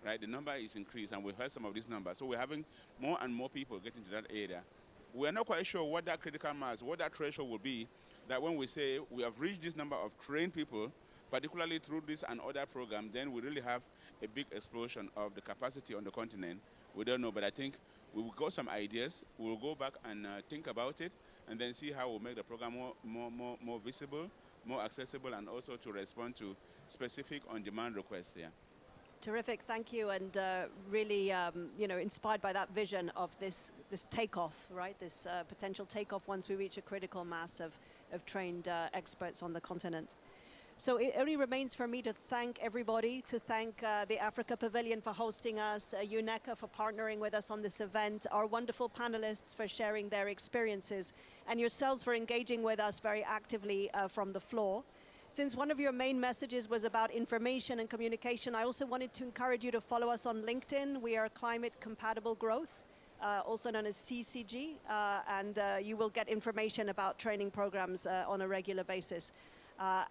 Right? The number is increased, and we heard some of these numbers. So we're having more and more people getting to that area. We're not quite sure what that critical mass, what that threshold will be, that when we say we have reached this number of trained people, particularly through this and other programs, then we really have a big explosion of the capacity on the continent. We don't know, but I think we will got some ideas. We'll go back and think about it, and then see how we'll make the program more visible, more accessible, and also to respond to specific on-demand requests. Yeah. Terrific, thank you, and really, inspired by that vision of this takeoff, right? This potential takeoff once we reach a critical mass of trained experts on the continent. So it only remains for me to thank everybody, to thank the Africa Pavilion for hosting us, UNECA for partnering with us on this event, our wonderful panelists for sharing their experiences, and yourselves for engaging with us very actively from the floor. Since one of your main messages was about information and communication, I also wanted to encourage you to follow us on LinkedIn. We are Climate Compatible Growth, also known as CCG, and you will get information about training programs on a regular basis.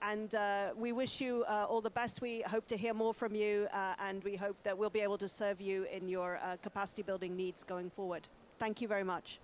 And we wish you all the best. We hope to hear more from you, and we hope that we'll be able to serve you in your capacity building needs going forward. Thank you very much.